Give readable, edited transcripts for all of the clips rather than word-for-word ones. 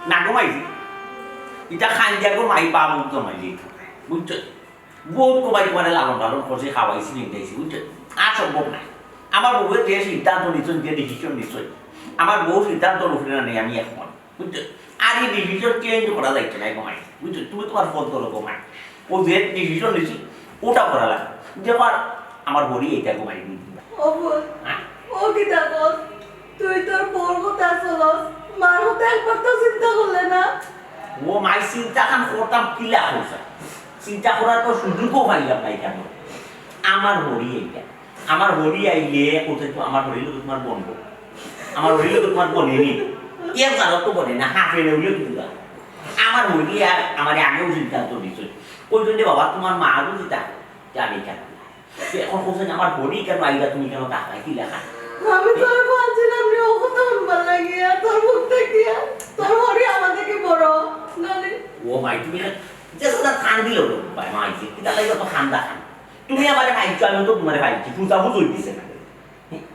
না ঘুমাইছি এটা খান দিয়া ঘুমাই বাবু জমাইলি বুঝছো বহুত কমাই তোমার লালন পালন করছে খাওয়াইছি নিতেছি বুঝছো আর সম্ভব নাই আমার বউয়ের যে সিদ্ধান্ত নিচ্ছেন যে ডিসিশন নিশ্চয় আমার বউ সিদ্ধান্ত উঠে না নেই আমি এখন বুঝছো আর এই ডিসিশন চেঞ্জ করা যাইছে না ঘুমাই বুঝছো তুমি তোমার ফোন করো ঘুমাই ও যে ডিসিশন নিচ্ছি ওটা করা লাগে যে আমার বড়ি এটা ঘুমাই ও বল ও কি দেখো তুই তোর বউর কথা চলস মার কথা একবার তো চিন্তা করলে না ও মাই চিন্তা কাম করতাম কিলা করছে চিন্তা করার তো সুযোগও পাইলাম নাই কেন আমার হরি এইটা আমার হরি আইলে কোথায় তো আমার হরিল তোমার বনবো আমার হরিল তোমার বনেনি এর কারো তো বনে না হাফে নেউলে তুলা আমার হরি আর আমার আগেও সিদ্ধান্ত দিচ্ছে ওই জন্য বাবা তোমার মা আরও যেটা জানি কেন এখন কোথায় আমার হরি কেন আইলা তুমি কেন তাকাই কি লেখা আমি তোর ভাবছিলাম রে ও কথা বলবার লাগিয়া তোর মুখ দেখিয়া তোর হরি আমাদেরকে বড় নালে ও ভাই তুমি যে সাদা খান দিল ভাই মাই যে কিটা লাগা তো খান দাখান তুমি আমারে খাইছো আমি তো তোমারে খাইছি পূজা বুঝই দিছে না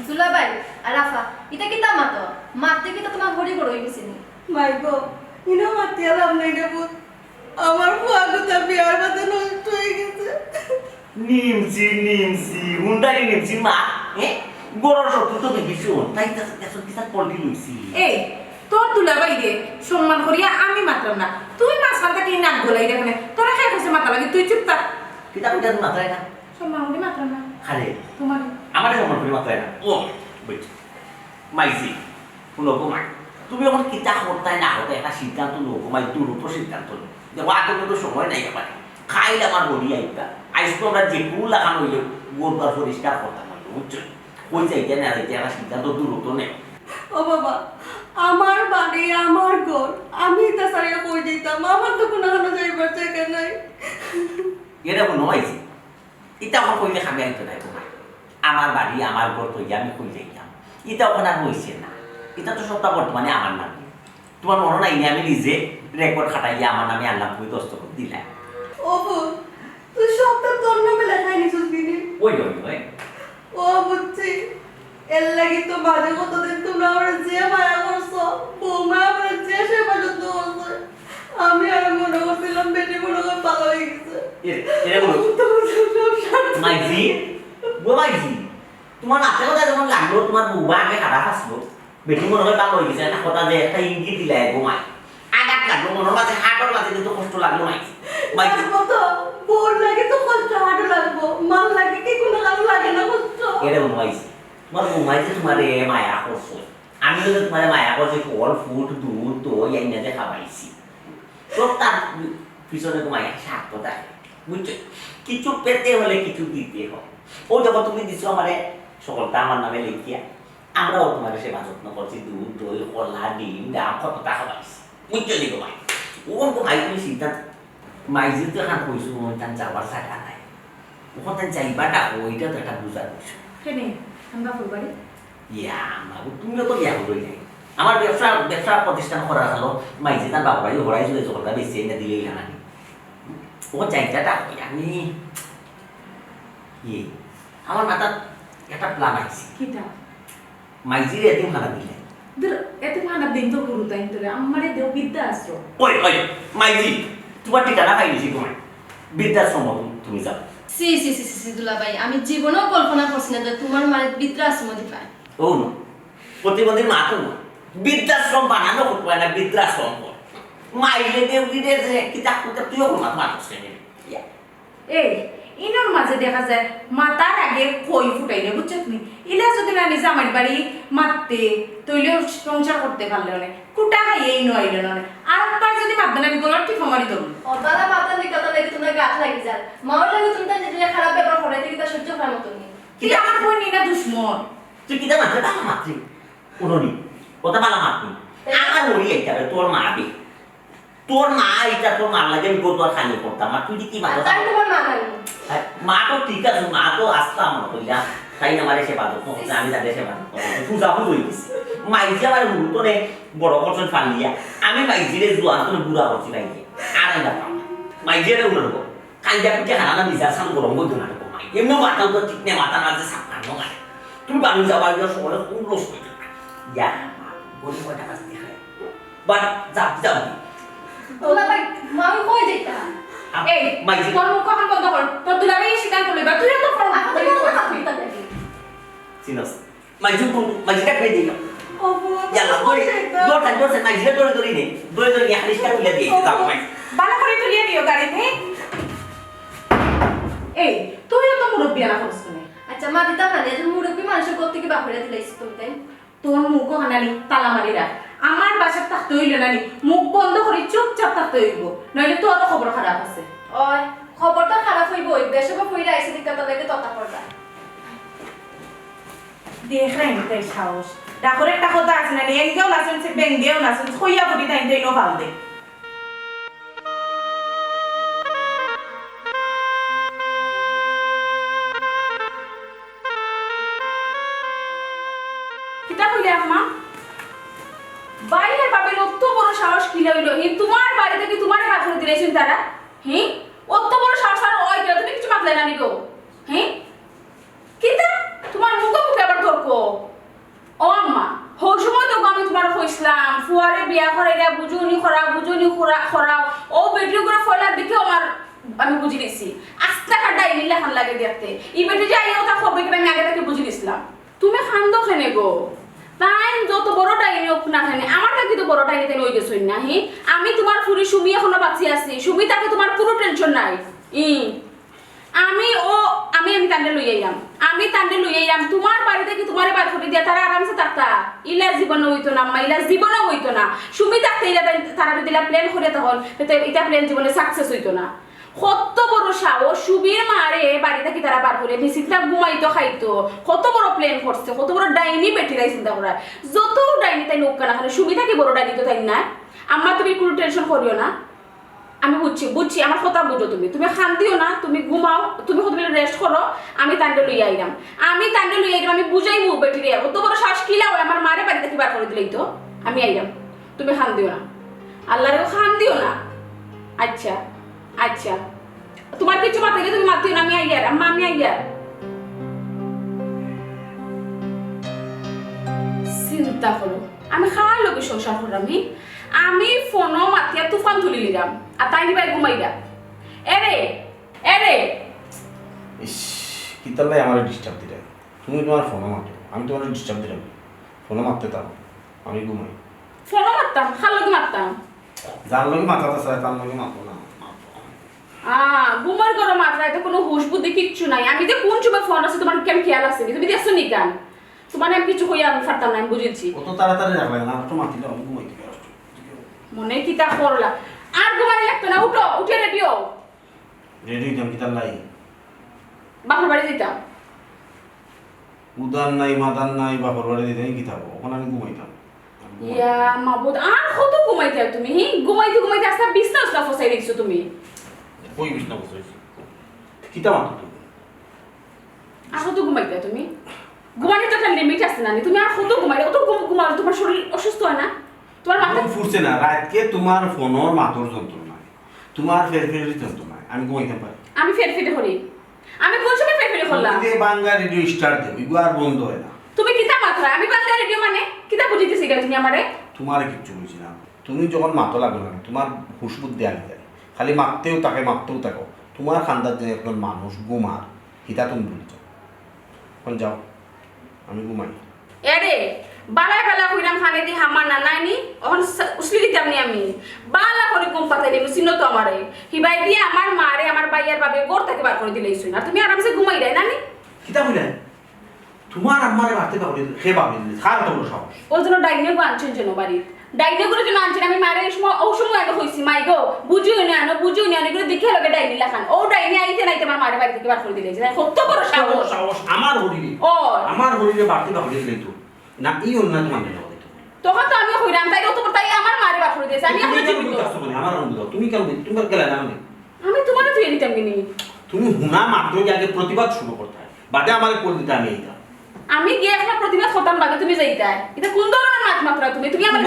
দুলাভাই আর রাফা এটা কি তা মাতো মারতে কি তো তোমার হরি বড় হয়ে গেছে নি মাই গো ইনো মাতিয়া লাভ নাই রে বুত আমার ফুয়াগুতা বিয়ার বাদে নষ্ট হয়ে গেছে নিমছি হুন্ডারি নিমছি মা গরর শত্রু তো দেখিছো তাই তার কিতা পল্টি লইছি এই তোর দুলাভাই রে সম্মান করিয়া আমি মাতলাম না তুই মাছখান থেকে নাক গলাই রে মানে তোরা খাই কইছে মাথা লাগি তুই চুপ থাক কিতা কইতা তুমি মাথায় না সম্মান করি মাতলাম না খারে তোমার আমারে সম্মান করে মাথায় না ও বুঝ মাইজি শুনো গো মাই তুমি এখন কিতা করতাই না হতে একটা সিদ্ধান্ত লো মাই তুই তো সিদ্ধান্ত লো দেখো আগে তো সময় নাই পারে খাইলে আমার বডি আইবা আইস তো আমরা যে কুল লাগানো হইলে গোড়বার পরিষ্কার করতাম বুঝছো কই যাইতে না যাইতে একটা সিদ্ধান্ত দূর হতো না ও বাবা আমার বাড়ি আমার ঘর আমি তা সারিয়া কই দিতাম আমার তো কোনো যাইবার জায়গা নাই এটা কোনো হয়েছে এটা আমার কইলে খাবে আইতো না তোমার আমার বাড়ি আমার ঘর তো আমি কই যাইতাম এটা ওখানে আর হয়েছে না এটা তো সবটা বর্তমানে আমার নামে তোমার মনে নাই আমি নিজে রেকর্ড খাটাইয়া আমার নামে আল্লাহ বই দস্তখত দিলাম ও বল তুই সবটা তোর নামে লেখাই নিছিস দিদি ওই ওই ওই ও বুঝছি এর লাগি তো বাজে কতদিন তোমরা আমার যে মায়া করছো বৌমা আমার যে সেবা যত্ন করছে আমি আর মনে করছিলাম বেটি মনে করে ভালো হয়ে গেছে এটা বলো মাইজি গো মাইজি তোমার নাচে কথা যখন লাগলো তোমার বউবা আগে খারাপ আসলো বেটি মনে হয় ভালো হয়ে গেছে একটা কথা যে একটা ইঙ্গিত দিলে ঘুমাই আঘাত লাগলো মনের মাঝে হাঁটার মাঝে কিন্তু কষ্ট লাগলো মাইজি মাইজি মতো বোর লাগে তো কষ্ট হাঁটু লাগবো মাল লাগে কি কোনো কারো লাগে না কষ্ট এটা বলো মাইজি তোমার বৌমাই যে তোমার মায়া করছো আমি তো তোমার মায়া করছি ফল ফুট দুধ দই আইনা যে খাওয়াইছি তো তার পিছনে তোমার এক স্বার্থ থাকে বুঝছো কিছু পেতে হলে কিছু দিতে হয় ও যখন তুমি দিছো আমারে সকলটা আমার নামে লিখিয়া আমরাও তোমার সেবা যত্ন করছি দুধ দই কলা ডিম ডাম কতটা খাওয়াইছি বুঝছো নি তোমায় ওখান তো ভাই তুমি সিদ্ধান্ত মাইজি তো এখান কইছো তার যাবার জায়গা নাই ওখান তার যাইবাটা ওইটা তো একটা বুঝার বিষয় কেনে আমরা ফুলবাড়ি ইয়া মাগো তুমিও তো বিয়া করই নাই আমার ব্যবসা প্রতিষ্ঠান করা হলো মাইজি তার বাবাই হরাই চলে সকলটা বেশি এনে দিলেই না নানি ও চাইটাটা আমি আমার মাথার একটা প্ল্যান আছে কিটা মাইজির এতিম খানা দিলে দূর এত মানা দিন তো গুরু তাই তোরে আমারে দেও বিদ্যা আশ্র ওই ওই মাইজি তোমার ঠিকানা পাই দিছি তোমায় বৃদ্ধাশ্রম তুমি যাও সি সি সি সি দুলাভাই আমি জীবনেও কল্পনা করছি না যে তোমার মায়ের বৃদ্ধাশ্রম দিপায় ও না প্রতিবন্ধীর মা তো না বৃদ্ধাশ্রম বানানো করতে পারে না বৃদ্ধাশ্রম মাইলে দেউলিদের যে কিতাব কুতাব তুইও কোনো মানুষ নেই এই ইনোর মাঝে দেখা যায় মাতার আগে কই ফুটাই না বুঝছো তুমি ইলা যদি না নিজে আমার বাড়ি মারতে তৈলেও সংসার করতে পারলে অনেক কুটা খাই এই নইলে না আর একবার যদি মারবে না আমি গলার টিফা মারি দেবো অদালা মাতার নিকতা লাগে তোমার গাছ লাগি যায় মাওর লাগে তুমি তার যে খারাপ ব্যবহার করে থেকে তা সহ্য করার মতো নেই কিন্তু আমার বই নিনা দুশ্মন তুই কিতা মাত্র বালা মাত্রি কোননি কথা বালা মাত্রি আমার হরি এইটা তোর মা বি তোর মা এইটা তোর মা লাগে আমি গোতর খালি করতাম আর তুই কি মাত্র তাই তোমার মা নাই মা তো ঠিক আছে মা তো আসতাম না কইলা তাই না মারে সেবা করতো আমি তাদের সেবা করতো পূজা পুজো হইছে মাইজি আমার মুহূর্ত নে বড় করছেন ফালিয়া আমি মাইজিরে জোয়ান তো বুড়া করছি মাইজি আর না মাইজিরে উড়ব কাইজা পিঠে খানা নিজা সাম গরম করতো না মাই এমনি মাথা তো ঠিক নে মাথা না যে সাপনা নয় তুমি বাড়ি যাওয়ার জন্য সকলে খুব লস হয়ে যাবে ইয়া গরিব কয়টা কাজ দেখায় বাট যাব যাব তোলা ভাই মামি কই যাইতা এই মাইজি তোর মুখ কখন বন্ধ কর তোর দুলাভাই সিদ্ধান্ত লইবা তুইও তো ফোন আপনি তো কথা কইতা দেখি সিনাস মাইজি তো মাইজি কা পেদি আপু ইয়ালা দৌড় মাইজি দৌড় নে দৌড় নিয়ে হালিশ কা তুলে দিয়ে যাব মাই বালা করে তুলিয়ে দিও গাড়িতে এই তুইও তো মুরব্বি আনা করছ না আচ্ছা মা দিতা না যে মুরব্বি মানুষের করতে কি বাপরে দিলাইছ তুমি তোর মুখ হানালি তালা মারি রাখ আমার বাসার থাকতে হইল নানি মুখ বন্ধ করে চুপচাপ থাকতে হইব নইলে তোরও খবর খারাপ আছে ওই খবরটা খারাপ হইবই বেশি বা কইরা আইছে দিকা তো লাগে ততা পড়া দেখ রাই তাই সাহস ডাকর একটা কথা আছে না এঙ্গেও নাচন সে বেঙ্গেও নাচন কইয়া বলি তাই দেইলো ভাল দে কিতা কইলে আম্মা বাইরের বাপের অত বড় সাহস কি লইলো হি তোমার বাড়ি থেকে তোমারে হাত করে দিলেছেন তারা হি অত বড় সাহস আর ওই গেল তুমি কিছু মাতলে না নিগো হি কিতা তোমার মুখে আবার তর্ক ও আম্মা হো সময় তো আমি তোমার কইছিলাম ফুয়ারে বিয়া করাইরা বুঝুনি খরাও ও ভিডিও করে ফলার দেখে আমি বুঝি নিছি আস্তা কাটাই নিলে খান লাগে দেখতে এই বেটি যে আইও তা খবর আমি আগে থেকে বুঝি নিছিলাম তুমি খান্দো কেনে গো তাই যত বড় ডাইনি হোক না কেন আমার কাছে তো বড় ডাইনি তেন হয়ে গেছই না হি আমি তোমার ফুরি সুমি এখনো বাঁচি আছি সুমি তাকে তোমার পুরো টেনশন নাই আমি তান্ডে লই আইলাম তোমার বাড়ি থেকে তোমারে বার করে দিয়া তারা আরামসে থাকতা ইলা জীবন হইতো না আম্মা ইলা জীবন হইতো না সুমি থাকতে ইলা তারা দিলা প্ল্যান করে তখন এটা প্ল্যান জীবনে সাকসেস হইতো না কত বড় সাহস সুবীর মারে বাড়ি থেকে তারা বার করে নিশ্চিন্তা ঘুমাইতো খাইতো কত বড় প্ল্যান করছে কত বড় ডাইনি বেটিরাই চিন্তা করার যত ডাইনি তাই নোক না সুবি থাকে বড় ডাইনি তো তাই না আম্মা তুমি কোনো টেনশন করিও না আমি বুঝছি আমার কথা বুঝো তুমি শান্তিও না তুমি ঘুমাও তুমি কত রেস্ট করো আমি তান্ডে লইয়া আইলাম আমি বুঝাইবো বেটিরে অত বড় শ্বাস কিলাও আমার মারে বাড়ি থেকে বার করে দিলেই তো আমি আইলাম তুমি খান দিও না আল্লাহরেও খান দিও না আচ্ছা আচ্ছা তোমার কিছু মাথায় তুমি মাতিও না আমি আইয়ার আম্মা আমি আইয়ার চিন্তা করো আমি খাওয়ার লোকের সংসার করলাম আমি ফোনও মাতিয়া তুফান তুলি নিলাম আর তাই নিবাই ঘুমাইলাম এরে ইস কিতাল্লাই আমার ডিস্টার্ব দিলে তুমি তোমার ফোনও মাতো আমি তোমার ডিস্টার্ব দিলাম ফোনও মারতে তারো আমি ঘুমাই ফোনও মারতাম খার লোকে মারতাম যার লোকে মাথাতে চায় তার লোকে মাতো না ঘুমার করো মাত্রায় তো কোনো হুশ বুদ্ধি কিচ্ছু নাই আমি যে কোন সময় ফোন আছে তোমার কেন খেয়াল আছে তুমি দেখছো নি কেন তোমার আমি কিছু কইয়া আমি পারতাম না আমি বুঝেছি অত তাড়াতাড়ি রাখবে না একটু মাতিলে আমি ঘুমাইতে পারো মনে কি তা করলা আর ঘুমাই লাগতো না উঠে রেডিও রেডি হইতাম কিতাল্লাই বাপের বাড়ি যেতাম উদান নাই মাদান নাই বাপর বাড়ি দিতে কি থাকবো ওখানে আমি ঘুমাইতাম ইয়া মাবুদ আর কত ঘুমাইতে তুমি ঘুমাইতে আস্তে বিছনা ফসাই রেখছো তুমি কই বিছনা বসেছি কিতা মাতো তুমি আর কত ঘুমাইতে তুমি ঘুমানি তো একটা লিমিট আছে না তুমি আর কত ঘুমাইতে অত ঘুমালে তোমার শরীর অসুস্থ হয় না তোমার মাথা ফুটছে না রাতকে তোমার ফোনের মাতর যন্ত্রণা তোমার ফেরফেরি যন্ত্রণা আমি ঘুমাইতে পারি আমি ফেরফেরে করি আমি কোন সময় ফেরফেরে করলাম তুমি বাংলা রেডিও স্টার্ট দেব এগুলো আর বন্ধ হয় না তুমি কিতা মাত্রা আমি বাংলা রেডিও মানে কিতা বুঝিতেছি গেল তুমি আমারে তোমার কিচ্ছু বুঝি না তুমি যখন মাতো লাগো না তোমার হুশ বুদ্ধি আনি যায় খালি মারতেও থাকো তোমার খান্দার যে একজন মানুষ ঘুমার হিতা তুমি বলছো এখন যাও আমি ঘুমাই এরে বালা কইরাম খানে দি হামার না নাইনি অহন উসলি দিতাম নি আমি বালা করে কম পাতাই দিমু চিনো তো আমারে হিবাই দিয়ে আমার মারে আমার বাইয়ার বাবে গোর থেকে বার করে দিলেই শুন আর তুমি আরামসে ঘুমাই দেয় নানি কিতা বলে তোমার আম্মারে মারতে পারবে সে পাবে খার তো সাহস ওই জন্য ডাইনে গো আনছেন যেন বাড়ি ডাইনে করে যেন আনছেন আমি মারে সময় আগে হইছি মাই গো বুঝিও নি করে দেখে লগে ডাইনি লাখান ও ডাইনি আইতে নাইতে আমার মারে বাড়ি থেকে বার করে দিলেই কত বড় সাহস আমার হরিরে ও আমার হরিরে বাড়তে পারবে তো না এই অন্য তোমার না তখন তো আমি হইরাম তাই তো তাই আমার মারে বার করে দিয়েছে আমি আমার অনুভব তুমি কেন তুমি গেলে না আমি তোমারে তুই নিতাম কিনি তুমি হুনা মাত্রই আগে প্রতিবাদ শুরু করতে হয় বাদে আমার কোল দিতে আমি এইটা আমি গিয়ে একটা প্রতিবাদ হতাম বাদে তুমি যাইতাই এটা কোন ধরনের মাছ মাত্রা তুমি আমার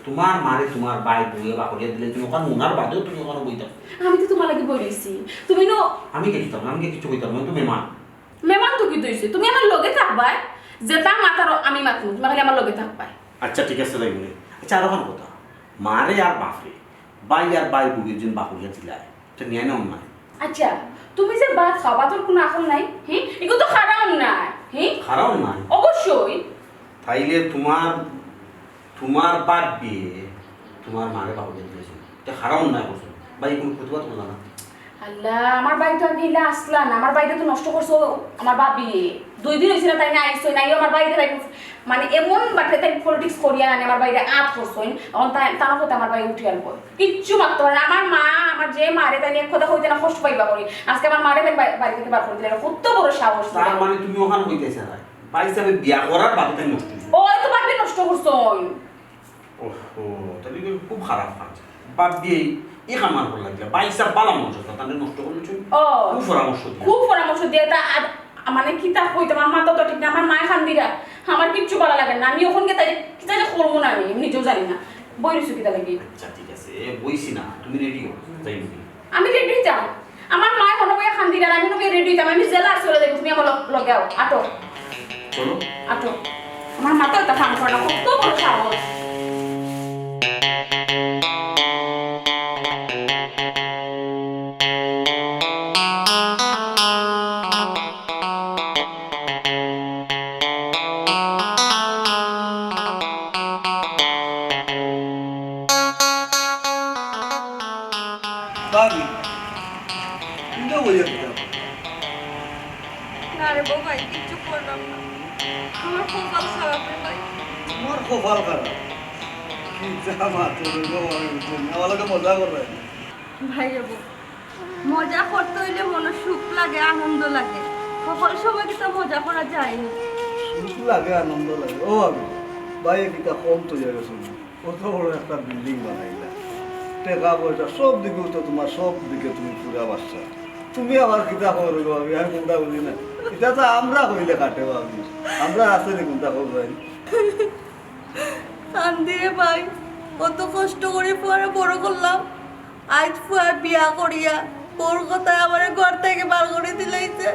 তোমার মারে তোমার বাই বইয়ে বা করিয়া দিলে তুমি ওখানে উনার বাদেও তুমি ওখানে বইতাম আমি তো তোমার লাগে বই রইছি তুমি নো আমি কে দিতাম আমি কে কিছু কইতাম না তুমি মা মেমান তো কি দইছে তুমি আমার লগে থাকবা যেটা মাতার আমি মাতমু তুমি খালি আমার লগে থাকবা আচ্ছা ঠিক আছে তাই বলে আচ্ছা আর কোন কথা মারে আর বাপরে বাই আর বাই বুগির জন বাকুড়িয়া চিলায় তো নিয়ে না অন্যায় আচ্ছা তুমি যে ভাত খাওয়া তোর কোনো আকল নাই হ্যাঁ এগুলো তো খারাপ নাই হ্যাঁ খারাপ নাই অবশ্যই তাইলে তোমার বাদ বিয়ে তোমার মারে বাকুড়িয়া দিয়েছে এটা খারাপ নাই করছো ভাই কোনো প্রতিবাদ করলো না আল্লাহ আমার বাড়িতে আগে ইলা আসলা না আমার বাড়িতে তো নষ্ট করছো আমার বাবি 2 দিন হয়েছিল তাই না আইসো নাই আমার বাড়িতে তাই মানে এমন বাটে তাই পলিটিক্স করিয়া না আমার বাড়িতে আপ করছো তখন তার কথা আমার বাড়ি উঠে আনবো কিচ্ছু মারতে পারে না আমার মা আমার যে মারে তাই এক কথা হইতে না কষ্ট পাইবা করি আজকে আমার মারে বাড়ি থেকে বার করে দিলে কত বড় সাহস তার মানে তুমি ওখানে হইতেছে না ভাই সাহেব বিয়া করার বাকিটা নষ্ট ওই তো বাড়ি নষ্ট করছো ওহো তাহলে তো খুব খারাপ কাজ বাদ দিয়ে এই কামার করে লাগলে বাইসা বালা মানুষ তাহলে নষ্ট করলে চল ও খুব পরামর্শ দিই খুব পরামর্শ দিয়ে তা মানে কি তা হইতে আমার মা তো ঠিক না আমার মায়ের খান দিরা আমার কিচ্ছু ভালো লাগে না আমি ওখানকে তাই কি তাই করবো না আমি নিজেও জানি না বই রইছো কিতা লাগি আচ্ছা ঠিক আছে বইছি না তুমি রেডি হও যাই বলি আমি রেডি যাও আমার মা কোনো বই খান দিরা আমি নকে রেডি যাম আমি জেলা চলে যাবো তুমি আমার লগে আও আটো চলো আটো আমার মাথা তা কাম করে না কত বড় সাহস Babi, hindi mo yan ito. না রে বউ ভাই কিচ্ছু করলাম না আমার কপাল খারাপ রে ভাই তোমার কপাল খারাপ কি জামা তোর আমার লোকে মজা করবে ভাই রে বউ মজা করতে হইলে মনে সুখ লাগে আনন্দ লাগে সকল সময় কিন্তু মজা করা যায় না সুখ লাগে আনন্দ লাগে ও আমি ভাই কিটা কম তো জায়গা শুনি কত বড় একটা বিল্ডিং বানাইলা টাকা পয়সা সব দিকে তো তোমার সব দিকে তুমি পুরা বাচ্চা তুমি আবার কিতা করো গো আমি কোনটা বুঝি না এটা তো আমরা হইলে কাটে ভাবি আমরা আছে নি কোনটা করবো ভাই শান্তি রে ভাই কত কষ্ট করে পরে বড় করলাম আজ ফুয়ার বিয়া করিয়া ওর কথায় আমার ঘর থেকে বার করে দিলাইছে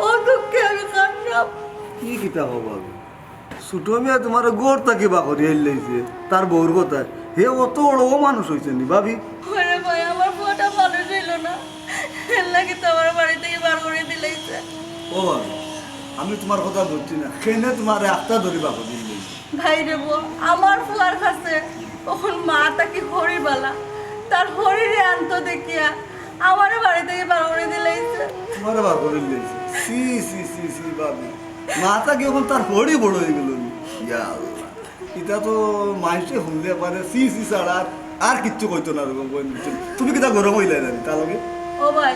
ও দুঃখে আমি কান্নাম কি কিতা হবো আমি ছোট মেয়ে তোমার গোর তাকে বা করি লাইছে তার বউর কথা হে অত বড় ও মানুষ হয়েছে নি ভাবি আরে ভাই আমার ফুয়াটা ভালো ছিল না এর লাগে তো আমার বাড়ি থেকে বার করে দিলাইছে ও ভাবি আমি তোমার কথা ধরছি না কেনে তোমার একটা ধরিবা করি লাইছে ভাই রে বউ আমার ফুয়ার কাছে তখন মা তাকে হরিবালা তার হরিরে আনতো দেখিয়া আমার বাড়ি থেকে বার করে দিলাইছে তোমার বার করে লাইছে সি সি সি সি ভাবি মাথা কি এখন তার হরি বড় হয়ে গেল ইয়া আল্লাহ এটা তো মানুষে শুনলে পারে সি সি ছাড়া আর কিচ্ছু কইতো না এরকম তুমি কিতা গরম হইলে না তার লগে ও ভাই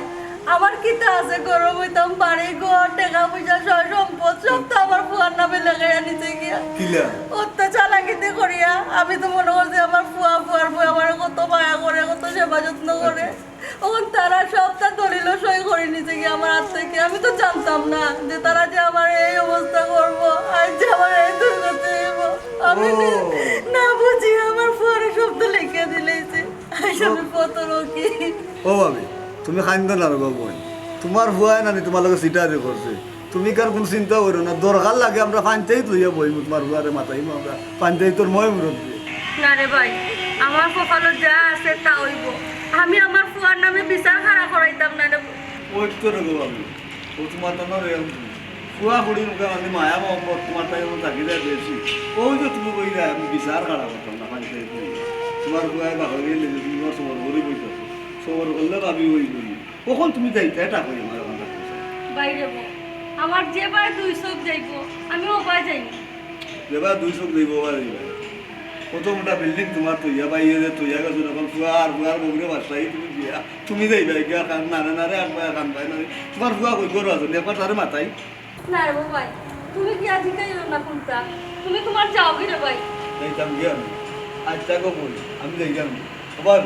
আমার কিতা আছে গরম হইতাম বাড়ি ঘর টাকা পয়সা সব সম্পদ সব তো আমার ফুয়ার নামে লাগাইয়া নিতে গিয়া কিলা অত্যাচার লাগিতে করিয়া আমি তো মনে করছি আমার ফুয়ার বই আমার কত মায়া করে কত সেবা যত্ন করে তখন তারা সবটা দলিল সই করে নিতে গিয়ে আমার হাত থেকে আমি তো জানতাম না যে তারা যে আমার এই অবস্থা করবো আর যে আমার এই দুর্গতি হইব আমি না বুঝি আমার ফুয়ারে শব্দ লিখে দিলেছে আমি কত রকি ও ভাবি তুমি খাইন্দ না রবা বোন তোমার হুয়ায় নানি তোমার লগে সিটারে করছে তুমি কার কোন চিন্তা করো না দরকার লাগে আমরা পাঞ্চায়েত লইয়া বইম তোমার হুয়ারে মাথাইম আমরা পাঞ্চায়েতর মই মুরব্বী না রে ভাই আমার কপালত যা আছে তা হইব আমি আমার ফুয়ার নামে বিচার খাড়া করাইতাম না রে ওই তো রগো ভাবি ও তোমার তো নরে হুয়া কুড়ি মুখে আমি মায়া মহব্বত তোমার তাই থাকি যায় বেশি ওই যে তুমি কই না আমি বিচার খাড়া করতাম না পাঞ্চায়েত তোমার হুয়ায় বাকি গেলে তোমার সবর করে বইতাম সবর করলে ভাবি ওই বলি কখন তুমি যাইতে এটা কই আমার কথা বাইরে আমার যে ভাই দুই চোখ যাইব আমি ও ভাই যাই এবার 200 দেব বাড়ি কত মোটা বিল্ডিং তোমার তৈয়া বাইয়ে যে তৈয়া গেছো যখন ফুয়ার বগুড়ে বাসাই তুমি দিয়া তুমি যাইবা গিয়া কান নারে নারে আর পায়া কান পাই নারে তোমার ফুয়া কই করো আছে একবার তারে মাথাই না রে ভাই তুমি কি আজ কাইলো না কোনটা তুমি তোমার যাও রে ভাই যাইতাম গিয়া আমি আজ তাকে বলি আমি যাইতাম আবার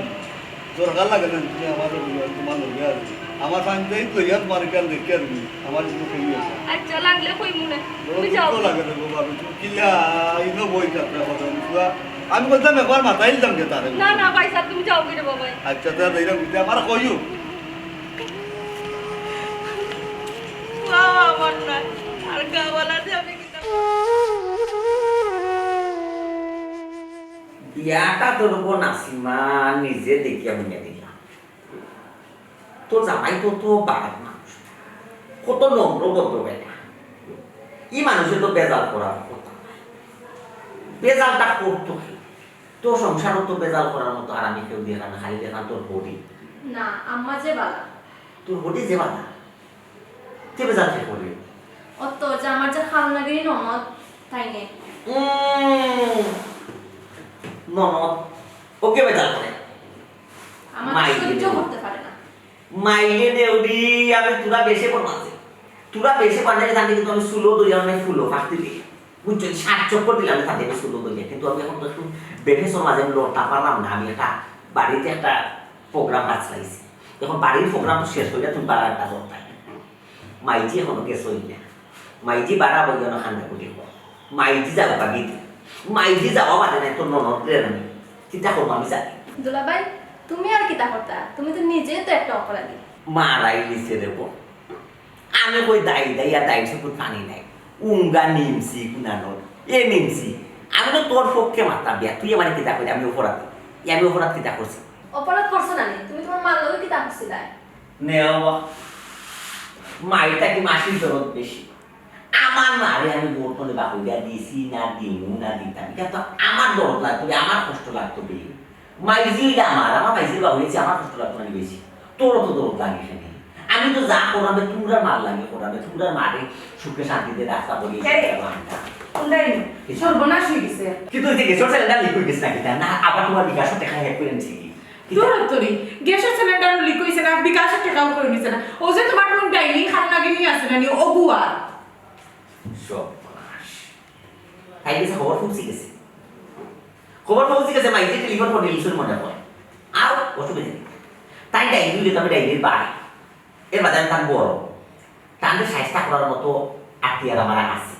দরকার লাগে না তুমি আমার তোমার লগে আছে আমার ফান্ডেই তৈয়া তোমার কাল দেখে আর আমার কোনো কই আছে আচ্ছা লাগলে কই মনে তুমি তুমি যাও যাও লাগে না বাবা তুমি কিলা ইনো বই কাপড়া কথা ফুয়া আমি বলতাম একবার মাথায় দিতাম কে তারে না না ভাই স্যার তুমি যাও রে বাবা আচ্ছা তা দেইরাম দিতে আমার কইও বাবা আমার না আর গাওয়ালা যে আমি কি ইয়াটা তোর উপর নাসিমা নিজে দেখিয়া বুঝিয়া দিলাম তোর জামাই তো বাঘ মানুষ কত নম্র বদ্ধ বেটা ই মানুষের তো বেজাল করার কথা বেজালটা করতো কি তোর সংসারও তো বেজাল করার মতো আর আমি কেউ দেখা না খালি দেখা তোর বডি না আম্মা যে বালা তোর বডি যে বাধা তে বেজাল কে করবি অত যে আমার যে খাল নাগিরি ননদ তাই নে ননদ ওকে বেজাল করে আমার মাইকে সহ্য দেব। করতে পারে না মাইলে দেউরি আমি তোরা বেশি বলমাছে তোরা বেশি বানালে জানি কিন্তু আমি সুলো দই আমি ফুলো ফাটতে দিই বুঝছো 60 চক্কর দিলাম তাতে আমি সুলো দই কিন্তু আমি এখন তো একটু বেফেসর মাঝে লড়তা পারলাম না আমি একটা বাড়িতে একটা প্রোগ্রাম কাজ চাইছি এখন বাড়ির প্রোগ্রাম শেষ হয়ে তুমি বাড়াটা দরকার মাইজি এখনো গেছ হইলে মাইজি বাড়া বই যেন হান্ডা করি মাইজি যাবো বাগিতে মাইজি যাওয়া মানে না তোর ননদ আমি চিন্তা করবো আমি জানি দুলাভাই তুমি আর কিতা করতা তুমি তো নিজে তো একটা অপরাধী মারাই লিখে দেব আমি কই দাই দাই আর দাই সে পানি নাই উঙ্গা নিমছি কুনানোর এ নিমছি আমি তো তোর পক্ষে মাত্রা বিয়া তুই আমার কিতা করি আমি অপরাধ আমি অপরাধ কিতা করছি অপরাধ করছো না নি? তুমি তোমার মার লগে কিতা করছিলা নেও মাইটা কি মাসির দরদ বেশি আমার মারে আমি গোপনে বাহুলিয়া দিছি না দিমু না দিতাম কিন্তু আমার দরদ লাগতো আমার কষ্ট লাগতো বেশি মাইজিটা আমার মাইজির বাহুলিয়েছি আমার কষ্ট লাগতো না বেশি তোরও তো দরদ লাগে এখানে আমি তো যা করাবে তোমরা মার লাগে করাবে তোমরা মারে সুখে শান্তিতে রাস্তা বলি সর্বনাশ হয়ে গেছে কিন্তু ওই যে গেছর ছেলেটা লিক হয়ে গেছে নাকি না আবার তোমার বিকাশও টাকা হ্যাক করে নিচ্ছে কি তোরই গ্যাসের সিলিন্ডার লিক হইছে না বিকাশের টাকাও করে নিছে না ও যে তোমার কোন ডাইনি খান লাগে নিয়ে আসে না নি অগুয়া সর্বনাশ তাই গেছে খবর পৌঁছে গেছে খবর পৌঁছে গেছে মাইজে টেলিফোন করে লিসুর মনে হয় আর অসুবিধা নেই তাই ডাইনি দিলে তবে ডাইনির বাড়ি এর বাজারে তার বড় তাদের সাইজটা করার মতো আত্মীয় আমার আছে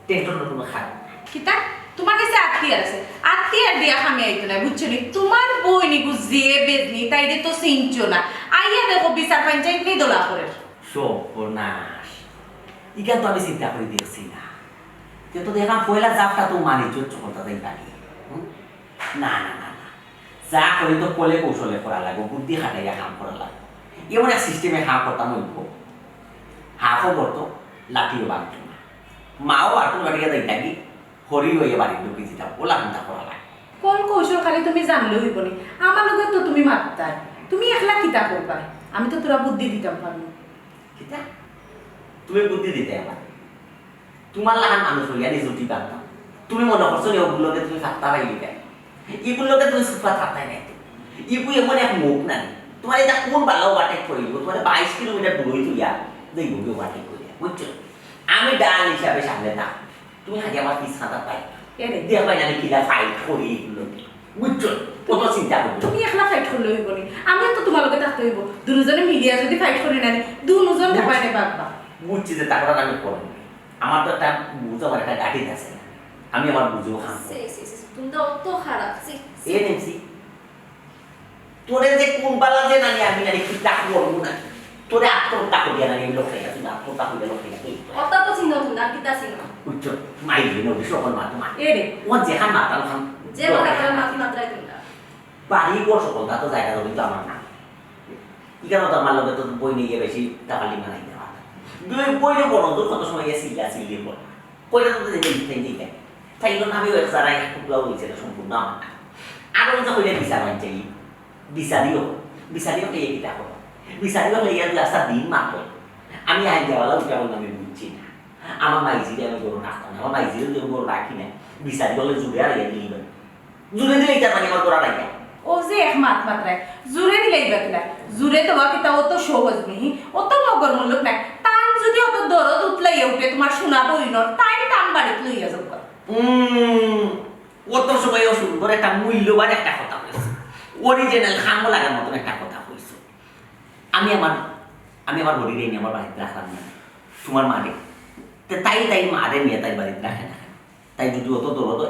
টেনশন কোনো খারাপ কিতা তোমার কাছে আত্মীয় আছে আত্মীয় দিয়া খামি আইতো না বুঝছো নি তোমার বই নি যে বেদনি তাই দে তো চিনছো না আইয়া দেখো বিচার পঞ্চায়েত নেই দোলা করে সর্বনাশ ইটা তো আমি চিন্তা করে দেখছি না কিন্তু দেখা পয়লা জাপটা তো মানি চোচ্ছ কথা তাই পারি না না না না যা করি তো কলে কৌশলে করা লাগবে বুদ্ধি খাটাইয়া কাম করা লাগবে এমন এক সিস্টেমে হাঁ করতাম হইব হাঁফও করতো লাঠিও বাঁধত না মাও বাড়তো বাড়িয়া যাই থাকি হরি হইয়া বাড়ি ঢুকে দিতাম ওলা চিন্তা করা লাগে কোন কৌশল খালি তুমি জানলে হইব নি আমার লগে তো তুমি মারতাই তুমি একলা কিতা করবা আমি তো তোরা বুদ্ধি দিতাম পারবো কিতা তুমি বুদ্ধি দিতে আমার তোমার লাগান মানুষ হইয়া নিজ উঠি পারতাম তুমি মনে করছো নি ওগুলোকে তুমি থাকতা পাইলি কেন এগুলোকে তুমি সুফা থাকতাই নাই ইগু এমন এক মুখ নাই তোমার এটা কোন বালাও বাটেক করিব তোমার 22 কিলোমিটার দূর হই তুইয়া দেখবো কেউ বাটেক করিয়া বুঝছো আমি ডাল হিসাবে সামনে থাক তুমি আগে আমার পিছ খাতা পাই দিয়া পাই আমি কিলা ফাইট করি এগুলো বুঝছো কত চিন্তা করবো তুমি একলা ফাইট করলে হইব নি আমি তো তোমার লগে থাকতে হইব দুজনে মিলিয়া যদি ফাইট করি না দুজন দেখাই নে বাবা বুঝছি যে তারপর আমি করবো আমার তো একটা বুঝো আমার একটা গাড়ি আছে আমি আমার বুঝেও খাম তুমি তো অত খারাপ এ নেমছি তোরে যে কোন বালা যে নানি আমি নানি কি টাকা করবো না তোরে আত্মহত্যা করিয়া নানি লোক খাইয়া তুমি আত্মহত্যা করিয়া লোক খাইয়া অত তো চিন্তা তুমি আর কিতা চিন্তা উচ্চ মাইলি নবী সকল মা তোমার এ রে ও যেখান মাতাল খান যে কথা করে মাথি মাত্রায় তুমি বাড়ি কর সকল তা তো জায়গা তো কিন্তু আমার না ইকানো তো আমার লগে তো বই নিয়ে বেশি টাকা লিঙ্গা নাই দেওয়া দুই বইলে বড় দূর কত সময় গিয়ে সিল্লা সিল্লি বল বইটা তো দেখে দিতে দিতে তাই জন্য আমি ওই যারা এক টুকরা হয়েছে সম্পূর্ণ আমার না আরো যখন হইলে বিচার হয় চাই বিচারিও কে কিতা করো বিচারিও লেগে রাস্তা দিন মাত্র আমি আইন দেওয়ালা উঠা বললাম আমি বুঝছি না আমার মাইজিরে আমি গরু রাখতাম না আমার মাইজিরে যদি গরু রাখি না বিচারি বলে জুড়ে আর ইয়ে দিলি জুড়ে দিলে এটা মানে আমার গোড়া রাখা ও যে এক মাত মাত্রায় জুড়ে দিলেই বাকলা জুড়ে দেওয়া কিতা অত সহজ নেই অত মগর মূল্য নাই টান যদি অত দরদ উঠলাই উঠে তোমার শোনা বইনর তাই টান বাড়িতে লইয়া যাও অত সময় সুন্দর একটা মূল্যবান একটা কথা হয়েছে অরিজিনাল খামো লাগার মতন একটা কথা হয়েছে আমি আমার হরিরে নিয়ে আমার বাড়িতে রাখলাম না তোমার মারে তাই মারে নিয়ে তাই বাড়িতে রাখে না তাই যদি অত দরদ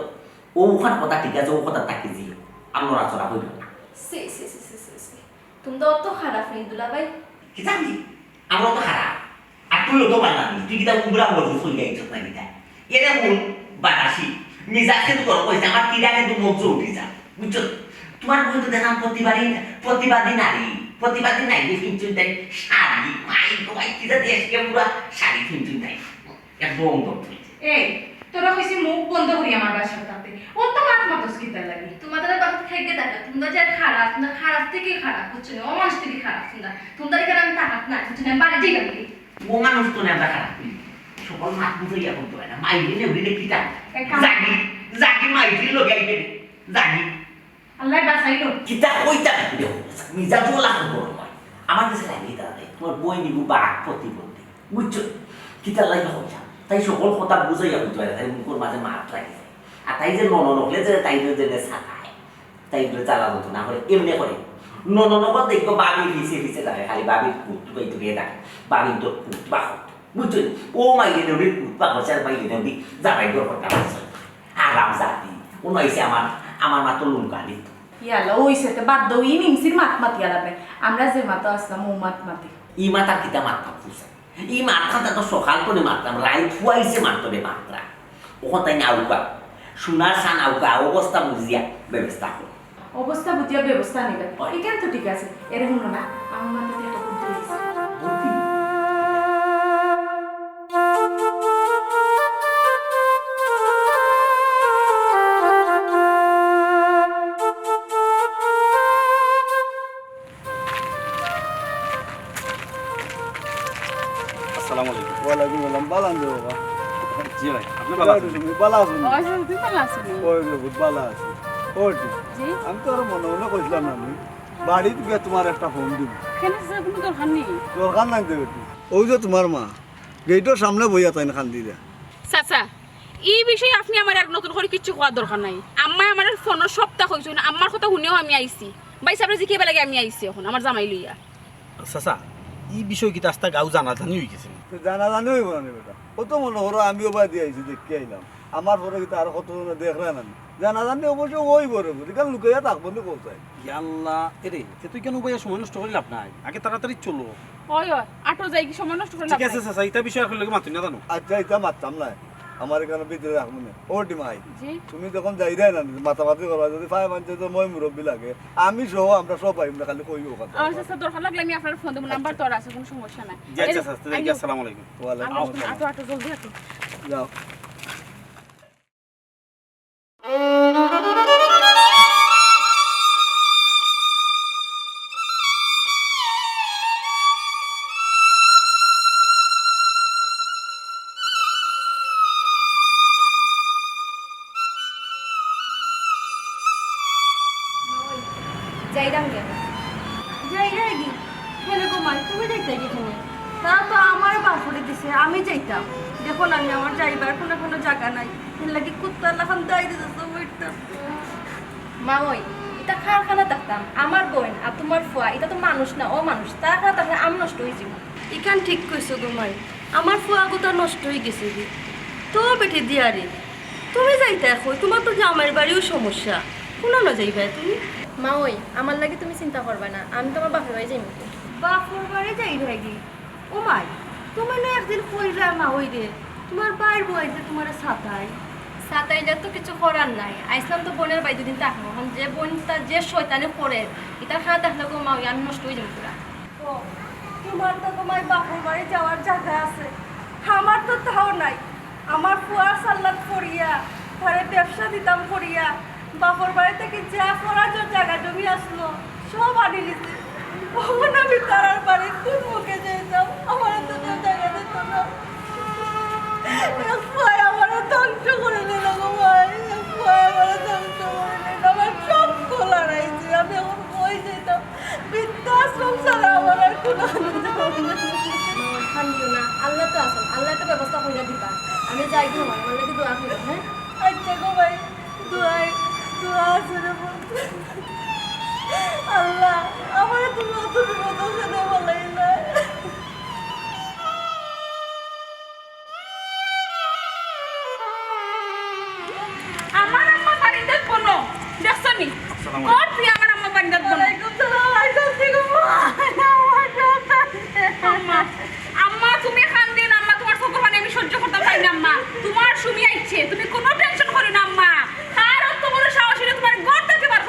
ও ওখান কথা ঠিক আছে ও কথা তাকে দিও আমরা আচরা হইল না তুমি তো অত খারাপ নেই দুলাভাই কি জানি আমরা তো খারাপ আর তুইও তো বানাবি তুই কিতা উমরা বলছিস হয়ে যাইছ না কিতা এরকম বাতাসি মিজাজকে তো করো কইছে আমার কিরা কিন্তু মজ্জ উঠে যা বুঝছো তোমার বই তো দেখলাম প্রতিবাদী নারী ফিনচুন তাই শাড়ি মাই গোবাই কিটা দেশকে পুরা শাড়ি ফিনচুন তাই একদম দম এই তোরা কইছি মুখ বন্ধ করি আমার বাসার তাতে ও তো মাত মাতস কিতা লাগে তোমাদের বাসা থেকে দেখা তোমরা যে খারাপ তোমরা খারাপ থেকে খারাপ বুঝছো না অমানুষ থেকে খারাপ তোমরা এখানে আমি তাকাত না বুঝছো না বাড়ি যাই আমি ও মানুষ তো না খারাপ সকল মাত বুঝাইয়া বলতে হয় না মাইলে নেবড়ি কিটা জাগি মাইলি লগাইবে জাগি আল্লাহ বাঁচাইলো কিতা কইতা মিজা জোলা করবো আমার কাছে লাগে তাই তোমার বই নিব বাঘ প্রতিবন্ধী বুঝছো কিতা লাগে হইয়া তাই সকল কথা বুঝাইয়া বলতে হয় তাই মুখের মাঝে মাত লাগে আর তাই যে নন নকলে যে তাই যে ছাকায় তাই চালা হতো না হলে এমনি করে নন নকল দেখবো বাবি ফিসে থাকে খালি বাবির পুত বাইতে গিয়ে থাকে বাবির তোর পুত বাহ বুঝছো ও মাইলে নেবি পুত বাহ হচ্ছে আর মাইলে নেবি যাবাই তোর কথা বলছে আরাম জাতি ও নইছে আমার মাত্র লুঙ্কা দিত ইয়ালা ওই সাথে বাদ দাও ই নিমসির মাত মাতিয়া লাগবে আমরা যে মাতো আসলাম ও মাত মাতি ই মাতা কিতা মারতাম খুশা ই মারতাম তো সকাল করে মারতাম রাই ফুয়াইছে মারতো রে মাত্রা ওখান তাই আউকা সোনার সান আউকা অবস্থা বুঝিয়া ব্যবস্থা করো অবস্থা বুঝিয়া ব্যবস্থা নেবে এখান তো ঠিক আছে এরকম না আমার মাথাতে একটা বুদ্ধি হয়েছে আসসালামু আলাইকুম। ওয়ালাইকুম আসসালাম বালান দে বাবা জি ভাই, আপনি ভালো আছেন? তুমি বালা আছো না? তুই ভালো আছিস ওই যে বহুত বালা আছে ওটি জি আমি তো আর মনে মনে কইছিলাম না আমি বাড়িতে গিয়ে তোমার একটা ফোন দিব কেন কোনো দরকার নেই দরকার নাই দেবে ওই যে তোমার মা গেটের সামনে বইয়া তাই না খান্দি দেয় চাচা এই বিষয়ে আপনি আমার আর নতুন করে কিছু হওয়ার দরকার নাই আম্মা আমার ফোনের সপ্তাহ হয়েছে না আম্মার কথা শুনেও আমি আইছি বাইস আপনার যে কেবা লাগে আমি আইছি এখন আমার জামাই লইয়া চাচা এই বিষয় কি রাস্তা গাঁও জানা জানি হয়ে গেছে তো জানা জানি হইব না বেটা কত মনে করো আমিও বাই দিয়ে আইছি দেখতে আইলাম আমার পরে কিন্তু আর কত দেখলে না জানা জানি অবশ্য ওই বড় বুঝি কারণ লুকাইয়া থাকবো না কোথায় আল্লাহ এরে তুই কেন ভাইয়া সময় নষ্ট করি লাভ নাই আগে তাড়াতাড়ি চলো হয় হয় আটো যাই কি সময় নষ্ট করে ঠিক আছে চাচা এটা বিষয় এখন লোকে মাতুই না জানো আচ্ছা এটা মারতাম না আমার এখানে ভিতরে রাখবো না ওটি মাই জি তুমি যখন যাই দেয় না মাতামাতি করবা যদি ফাই মানছে তো মই মুরব্বী লাগে আমি সহ আমরা সব পাইম না খালি কইব কথা আমার চাচা দরকার লাগলে আমি আপনার ফোন দেবো নাম্বার তোর আছে কোনো সমস্যা নাই জি আচ্ছা চাচা আসসালামু আলাইকুম। ওয়ালাইকুম আসসালাম আটো আটো জলদি আটো যাও যাই দাম গেল যাই রেডি হেলে গোমাই তুমি যাইতে গেছিলে তা তো আমার বাসরে দিছে আমি যাইতাম দেখো না আমি আমার যাইবার কোনো জায়গা নাই এর লাগি কুত্তা লাখান দাই দিতে তো বইটা মা ওই এটা কারখানা থাকতাম আমার বোন আর তোমার ফুয়া এটা তো মানুষ না ও মানুষ তার খানা থাকলে আমি নষ্ট হয়ে যাব ইখান ঠিক কইছো গোমাই আমার ফুয়া গোটা নষ্ট হয়ে গেছে রে তো বেটি দিয়ারে তুমি যাইতে কই তোমার তো জামাইয়ের বাড়িও সমস্যা কোন না যাইবা তুমি মা ওই আমার লাগে তুমি চিন্তা করবে না আমি তোমার বাপের বাড়ি যাই বাপর বাড়ি যাই ভাগি ও মাই তুমি না একদিন কইরা মা হই রে তোমার বাইর বই যে তোমার ছাতাই সাতাইটা তো কিছু করার নাই আইসলাম তো বোনের বাড়ি দুদিন থাকবো এখন যে বোনটা যে শয়তানে করে এটা খাওয়া দেখলে গো মা ওই আমি নষ্ট হয়ে যাবো পুরা ও তোমার তো তোমার বাপর বাড়ি যাওয়ার জায়গা আছে আমার তো তাও নাই আমার ফুয়ার সাল্লাত করিয়া ঘরে ব্যবসা দিতাম করিয়া বাপর বাড়ি থেকে যা করার জায়গা জমি আসলো সব আনি নিতে কখন আমি তারার বাড়ি কোন মুখে যেতাম আমার তো কেউ জায়গা দিত না ফুয়াই আমার ধ্বংস করে নিল গো ভাই ফুয়াই আমার ধ্বংস করে নিল আমার সব খোলা রাইছে আমি এখন কই যেতাম বৃদ্ধাশ্রম ছাড়া আমার আর কোনো খান্দিও না আল্লাহ তো আছেন আল্লাহ একটা ব্যবস্থা করে দিবা আমি যাই ঘুম আমার লাগে দোয়া করি হ্যাঁ আচ্ছা গো ভাই দোয়াই দোয়া আছে রে বলতে আল্লাহ আমার তুমি অত বিপদ ওখানে বলাই না আমার আম্মা বাড়িতে কোনো দেখছ নি কোন তুই আমার আম্মা বাড়িতে কোনো ওয়ালাইকুম সালাম আইসা থেকে আম্মা আম্মা তুমি কান্দি না আম্মা তোমার চোখের পানি আমি সহ্য করতে পারি না আম্মা তোমার সুমি আইছে তুমি কোনো টেনশন করো না আম্মা আর অত বড় সাহস হলে তোমার ঘর থেকে বার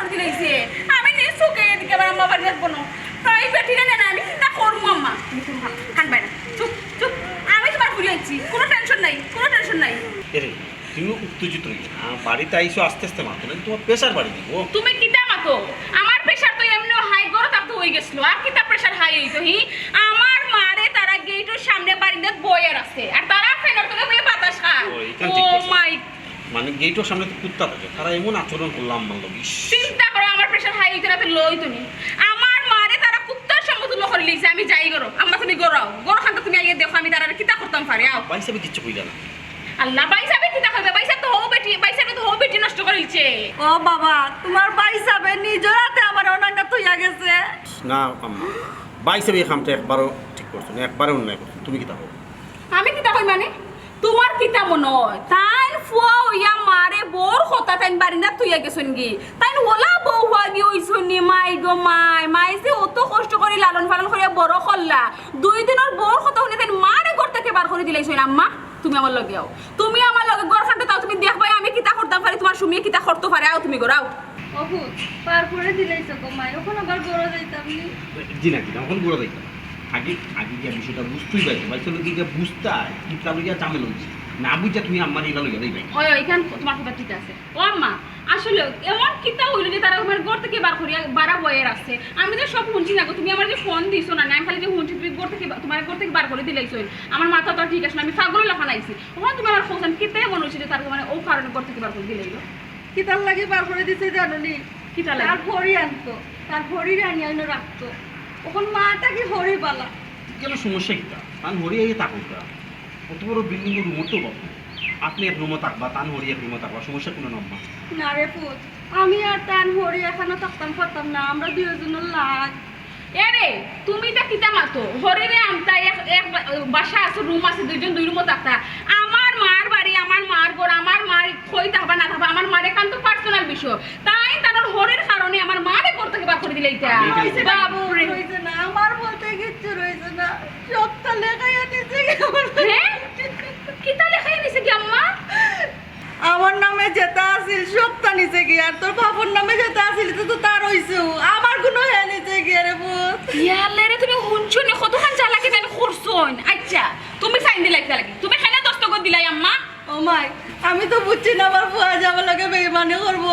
তুমি উত্তেজিত হইবে না বাড়িতে আইসো আস্তে আস্তে মাতো না তোমার প্রেশার বাড়ি দিব তুমি কিতা মাতো আমার প্রেসার তো এমনি হাই গরো তাতে হয়ে গেছিল আর কিতা প্রেসার হাই হইতো হি আমার মারে তারা গেটের সামনে বারিন্দা বইয়ের আছে আর তারা ফেনার তোলে বইয়ে বাতাস খায় ও, এইখান ঠিক ও করছে। মাই মানে গেটের সামনে তো কুত্তা থাকে তারা এমন আচরণ করলাম মানলো চিন্তা করো আমার প্রেসার হাই হইতো রাতে লো হইতো নি আমার মারে তারা কুত্তার সমতুল্য করে লিখছে আমি যাই গরো আমরা তুমি গরাও গরো খান তুমি আইয়ে দেখো আমি তারা কিতা করতাম পারি আও ভাই সাহেব কিচ্ছু কইলা না আল্লাহ বাইসাবে কিতা করবে বাইসা তো হো বেটি বাইসাবে তো হো বেটি নষ্ট করে লিছে ও বাবা তোমার ভাই সাবে নিজের হাতে আমার অনাঙ্গা তুইয়া গেছে না আম্মা ভাই সাহেব এই কামটা একবারও ঠিক করছো না একবারে অন্যায় করছো তুমি কি থাকো আমি কিতা কই মানে তোমার কিতা মনে হয় তাই ফুয়া হইয়া মারে বোর হতা তাই বারিন্দা তুইয়া গেছন গি তাই ওলা বউ হওয়া গি হইছন নি মাই গো মাই যে অত কষ্ট করে লালন পালন করে বড় করলা 2 দিনের বোর হতা হইলে তাই মারে ঘর থেকে বার করে দিলাইছন আম্মা তুমি আমার লগে আও তুমি আমার লগে ঘর খানতে তাও তুমি দেখবাই আমি কিতা করতাম পারি তোমার সুমিয়ে কিতা করতে পারে আও তুমি গরাও অপু পার করে দিলাইছো গো মাই ওখানে আবার গড় যাইতাম নি জি না এখন গুলো দেখতাম আগে আগে গিয়া বিষয়টা বুঝতেই পারছো ভাই চলো গিয়া বুঝতে কিতা লইয়া চামেল হয়েছে না বুঝা তুমি আমার এগুলো লইয়া দেই ভাই ওই ওইখান তোমার কথা ঠিক আছে ও আম্মা আসলে এমন কিতা হইল যে তারা আমার ঘর থেকে বার করিয়া বারা বয়ে রাখছে আমি তো সব শুনছি না গো তুমি আমার যে ফোন দিছো না আমি খালি যে শুনছি তুমি ঘর থেকে তোমার ঘর থেকে বার করে দিলাইছো আমার মাথা তো আর ঠিক আছে না আমি পাগল লাফান আইছি ওখানে তুমি আমার ফোন কিতা মনে হচ্ছে যে তার মানে ও কারণে ঘর থেকে বার করে দিলাইলো কিতার লাগে বার করে দিতে জানো নি কিতা তার লাগে ভরি আনতো তার ভরি রানি আইনো রাখতো ওখন মাটা কি ভরি বালা কেন সমস্যা কিতা তান হরিয়া থাকুক কত বড় বিল্ডিং এর রুমও তো বাবু আপনি এক রুমও থাকবা তান হরি এক রুমও থাকবা সমস্যা কোনো নাম্বা না রে পুত আমি আর তার ভরি এখানে থাকতাম পারতাম না আমরা দুজনের লাগ এরে তুমি তা কিতা মাতো হরিরে আমতা এক বাসা আছে রুম আছে দুইজন দুই রুমও থাকতা আমার মার বাড়ি আমার মার ঘর আমার মার কই থাকবা না থাকবা আমার মারে কান তো পার্সোনাল বিষয় তাই তার হরির কারণে আমার মারে ঘর থেকে বার করে দিলে এটা বাবু রে রয়েছে না আমার বলতে কিচ্ছু রয়েছে না সবটা লেখাই আনিছে হ্যাঁ কিতা লেখাই নিছে কি আম্মা আমার নামে যেটা আছিল সবটা নিচে গিয়ে আর তোর বাবুর নামে যেটা আছিল তো তার হইছে আমার কোনো হে নিচে গিয়ে রে পুত ইয়ালে রে তুমি হুনছো নি কতখান চালাকি জানি করছন আচ্ছা তুমি সাইন দিলাই লাগি তুমি কেন দস্তখত দিলাই আম্মা ও মাই আমি তো বুঝছি না আমার বুয়া যাবার লাগে বেইমানি করবো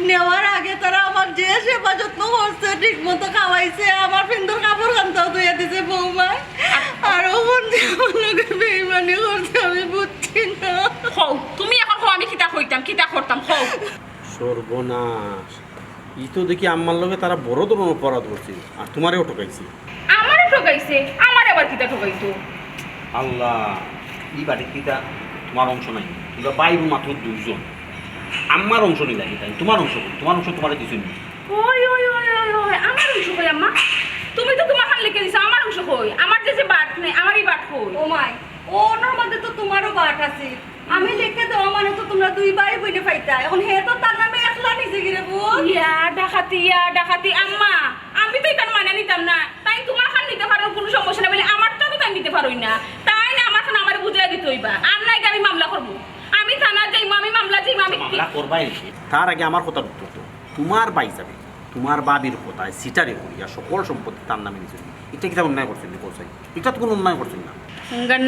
নেওয়ার আগে তারা আমার যে সেবা যত্ন করছে ঠিক মতো খাওয়াইছে আমার পিন্দর কাপড় খানটাও ধুয়ে দিছে বৌমায় আর ওখান থেকে আমার লগে বেইমানি করছে আমি বুঝছি না হও তুমি এখন হও আমি কিতা কইতাম কিতা করতাম হও সর্বনাশ ই তো দেখি আমার লগে তারা বড় ধরনের অপরাধ করছে আর তোমারেও ঠকাইছে আমারে ঠকাইছে আমার আবার কিতা ঠকাইতো আল্লাহ ই বাড়ি কিতা তোমার অংশ নাই তোমরা বাইরু মাত্র 2 জন আমার অংশ নেই লাগে তাই তোমার অংশ কই? তোমার অংশ তোমার কিছু নেই ওই ওই ওই ওই ওই আমার অংশ কই আম্মা তুমি তো তোমার হাত লিখে দিছো আমার অংশ কই আমার যে বাট নেই আমারই বাট কই ও মাই ওনার মধ্যে তো তোমারও বাট আছে আমি লিখে দেওয়া মানে তো তোমরা দুই ভাই বইনে পাইতা এখন হে তো তার নামে একলা নিচে গিরে বোন ইয়া ডাকাতি আম্মা আমি তো এখানে মানে নিতাম না তাই তোমার খান নিতে পারো কোনো সমস্যা না বলে আমারটা তো তাই নিতে পারোই না তাই না আমার খান আমার বুঝাই দিতে হইবা আর নাই আমি মামলা করবো আমি থানা যাইবো আমি মামলা যাইবো আমি মামলা করবাই নাকি তার আগে আমার কথার উত্তর তো তোমার বাই যাবে তোমার বাবির কথায় সিটারে করিয়া সকল সম্পত্তি তার নামে নিয়েছে এটা কিতা অন্যায় করছেন না কোসাই এটা তো কোনো অন্যায় করছেন না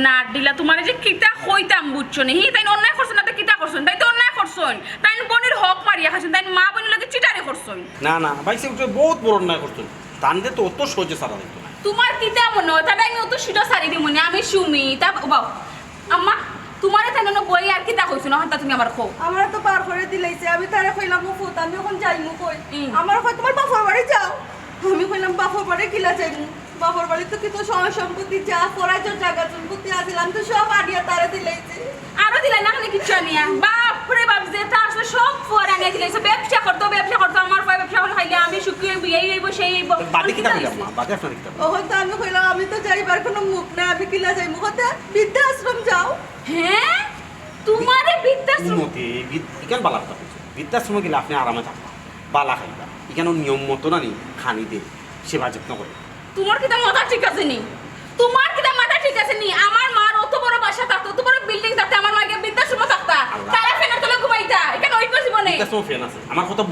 না দিলা তোমার যে কিতা কইতাম বুঝছো নি তাই অন্যায় করছেন না তো কিতা করছেন তাই তো অন্যায় করছেন তাই বোনের হক মারিয়া খাচ্ছেন তাই মা বোনের লগে চিটারে করছেন না না ভাই সে বহুত বড় অন্যায় করছেন তানদের তো অত সহজে সারা দিত না তোমার কিতা মনে হয় তাই আমি অত সুটা সারি দিব না আমি সুমি তা বাবা আম্মা তোমারে তাই না বই আর কিতা কইছো না তা তুমি আমার খো আমার তো পার করে দিলাইছে আমি তারে কইলাম ফুত আমি এখন যাইমু কই হুম। আমার কই তোমার বাপর বাড়ি যাও আমি কইলাম বাপর বাড়ি কিলা যাইমু বাপর বাড়ি তো কিছু সহায় সম্পত্তি যা পরাইজোর জায়গা সম্পত্তি আছিল আমি তো সব আনিয়া তারে দিলাইছে আরো দিলাই না খালি কিচ্ছু আনিয়া বাপরে বাপ যেটা আসলে সব ফোর আনিয়া দিলাইছে ব্যবসা করতো আমার পয় ব্যবসা করে খাইলে আমি শুকিয়ে বিয়ে হইব সেই হইব বাদে কিতা কইলাম মা বাদে আপনার কিতা ওখান তো আমি কইলাম আমি তো যাইবার কোনো মুখ না আমি কিলা যাইমু কথা বৃদ্ধাশ্রম যাও হ্যাঁ তোমারে বৃদ্ধাশ্রম উন্নতি ইকান বালা কথা কইছে বৃদ্ধাশ্রমে গেলে আপনি আরামে থাকবা বালা খাইবা ইকানো নিয়ম মতো না নি খানি দে সেবা যত্ন করে তোমার কিটা মাথা ঠিক আছে নি তোমার কিটা মাথা ঠিক আছে নি আমার মার অত বড় বাসা থাকতো অত বড় বিল্ডিং থাকতো আমার মাকে বৃদ্ধাশ্রম থাকতা আল্লাহ। তারা ফেনার তলে ঘুমাইতা এখানে ওই জীবনে বৃদ্ধাশ্রম ফ্যান আছে আমার কথা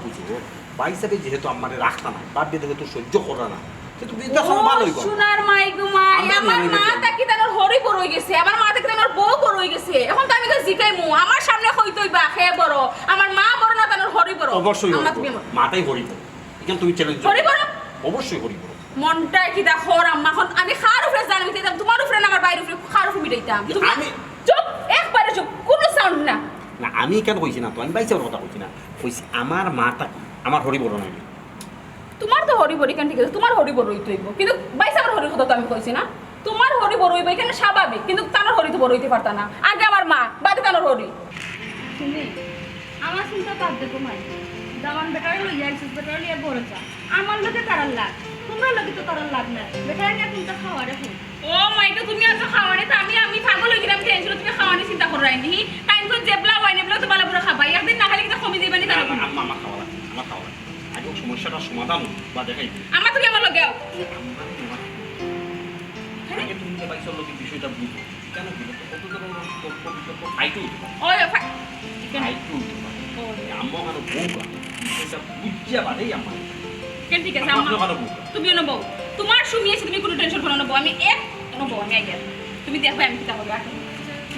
বুঝো ভাই সাহেব যেহেতু আমারে রাখতা না বাদ দিয়ে তো সহ্য করা না তুমি এটা ভালো হইব সোনার মাই গো মাই আমরা আমার জানি মা না। তাকি তার হরি বড় হয়ে গেছে আমার মা তাকি তার বউ বড় হয়ে গেছে এখন তো আমি তো জিকাই মু আমার সামনে হইতইবা হে বড় আমার মা বড় না তার হরি বড় অবশ্যই আমার তুমি আমার মাতাই হরিব এখন তুমি চ্যালেঞ্জ হরি বড় অবশ্যই হরিব মনটা কি দা খর আম্মা এখন আমি খার উপরে জানবি দিতাম তোমার উপরে না আমার বাইরের উপরে খার উপরে মিটাইতাম তুমি আমি- চুপ একবারে চুপ কোনো সাউন্ড না না আমি কেন কইছি না তো আমি বাইচার কথা কইছি না কইছি আমার মাতা আমার হরিব নাই তোমার তো হরি বড়ি কেন ঠিক আছে তোমার হরি বড় হইতে হইব কিন্তু বাইসা আমার হরি কথা তো আমি কইছি না তোমার হরি বড় হইব এখানে স্বাভাবিক কিন্তু তার হরি তো বড় হইতে পারতা না আগে আমার মা বাদে তার হরি শুনি আমার চিন্তা বাদ দেখো মাই দামান বেটার লইয়া আইছিস বেটার লিয়া বড় চা আমার লোকে তারার লাগ তোমরা লোকে তো তারার লাগ না বেটার নিয়ে তুমি তো খাওয়া দেখো ও মাইটা তুমি আজ খাওয়ানে তো আমি পাগল হই গেলাম টেনশন তুমি খাওয়ানে চিন্তা করো রাইনি টাইম তো জেবলা ওয়াইনে বলে তো বালা পুরো খাবা একদিন না খালি কিন্তু কমি দিবানি তার আমার খাওয়া লাগে আমার খাওয়া লাগে আগে সমস্যাটা সমাধান হোক বা দেখাই আমার তো কেমন লাগেও আগে তুমি যে বাইচার লোকে বিষয়টা বুঝো কেন কি কত ধরনের ফাইটও হইতে পারে ওই ফাইটও হইতে পারে আম্মা কারো বউকা বিষয়টা বুঝিয়া বাদেই আমার কেন ঠিক আছে আমার আমার কারো বউকা তুমিও নেবো তোমার শুনিয়েছি তুমি কোনো টেনশন করো নেবো আমি এক নেবো আমি আগে তুমি দেখবে আমি কিতা করবো এখন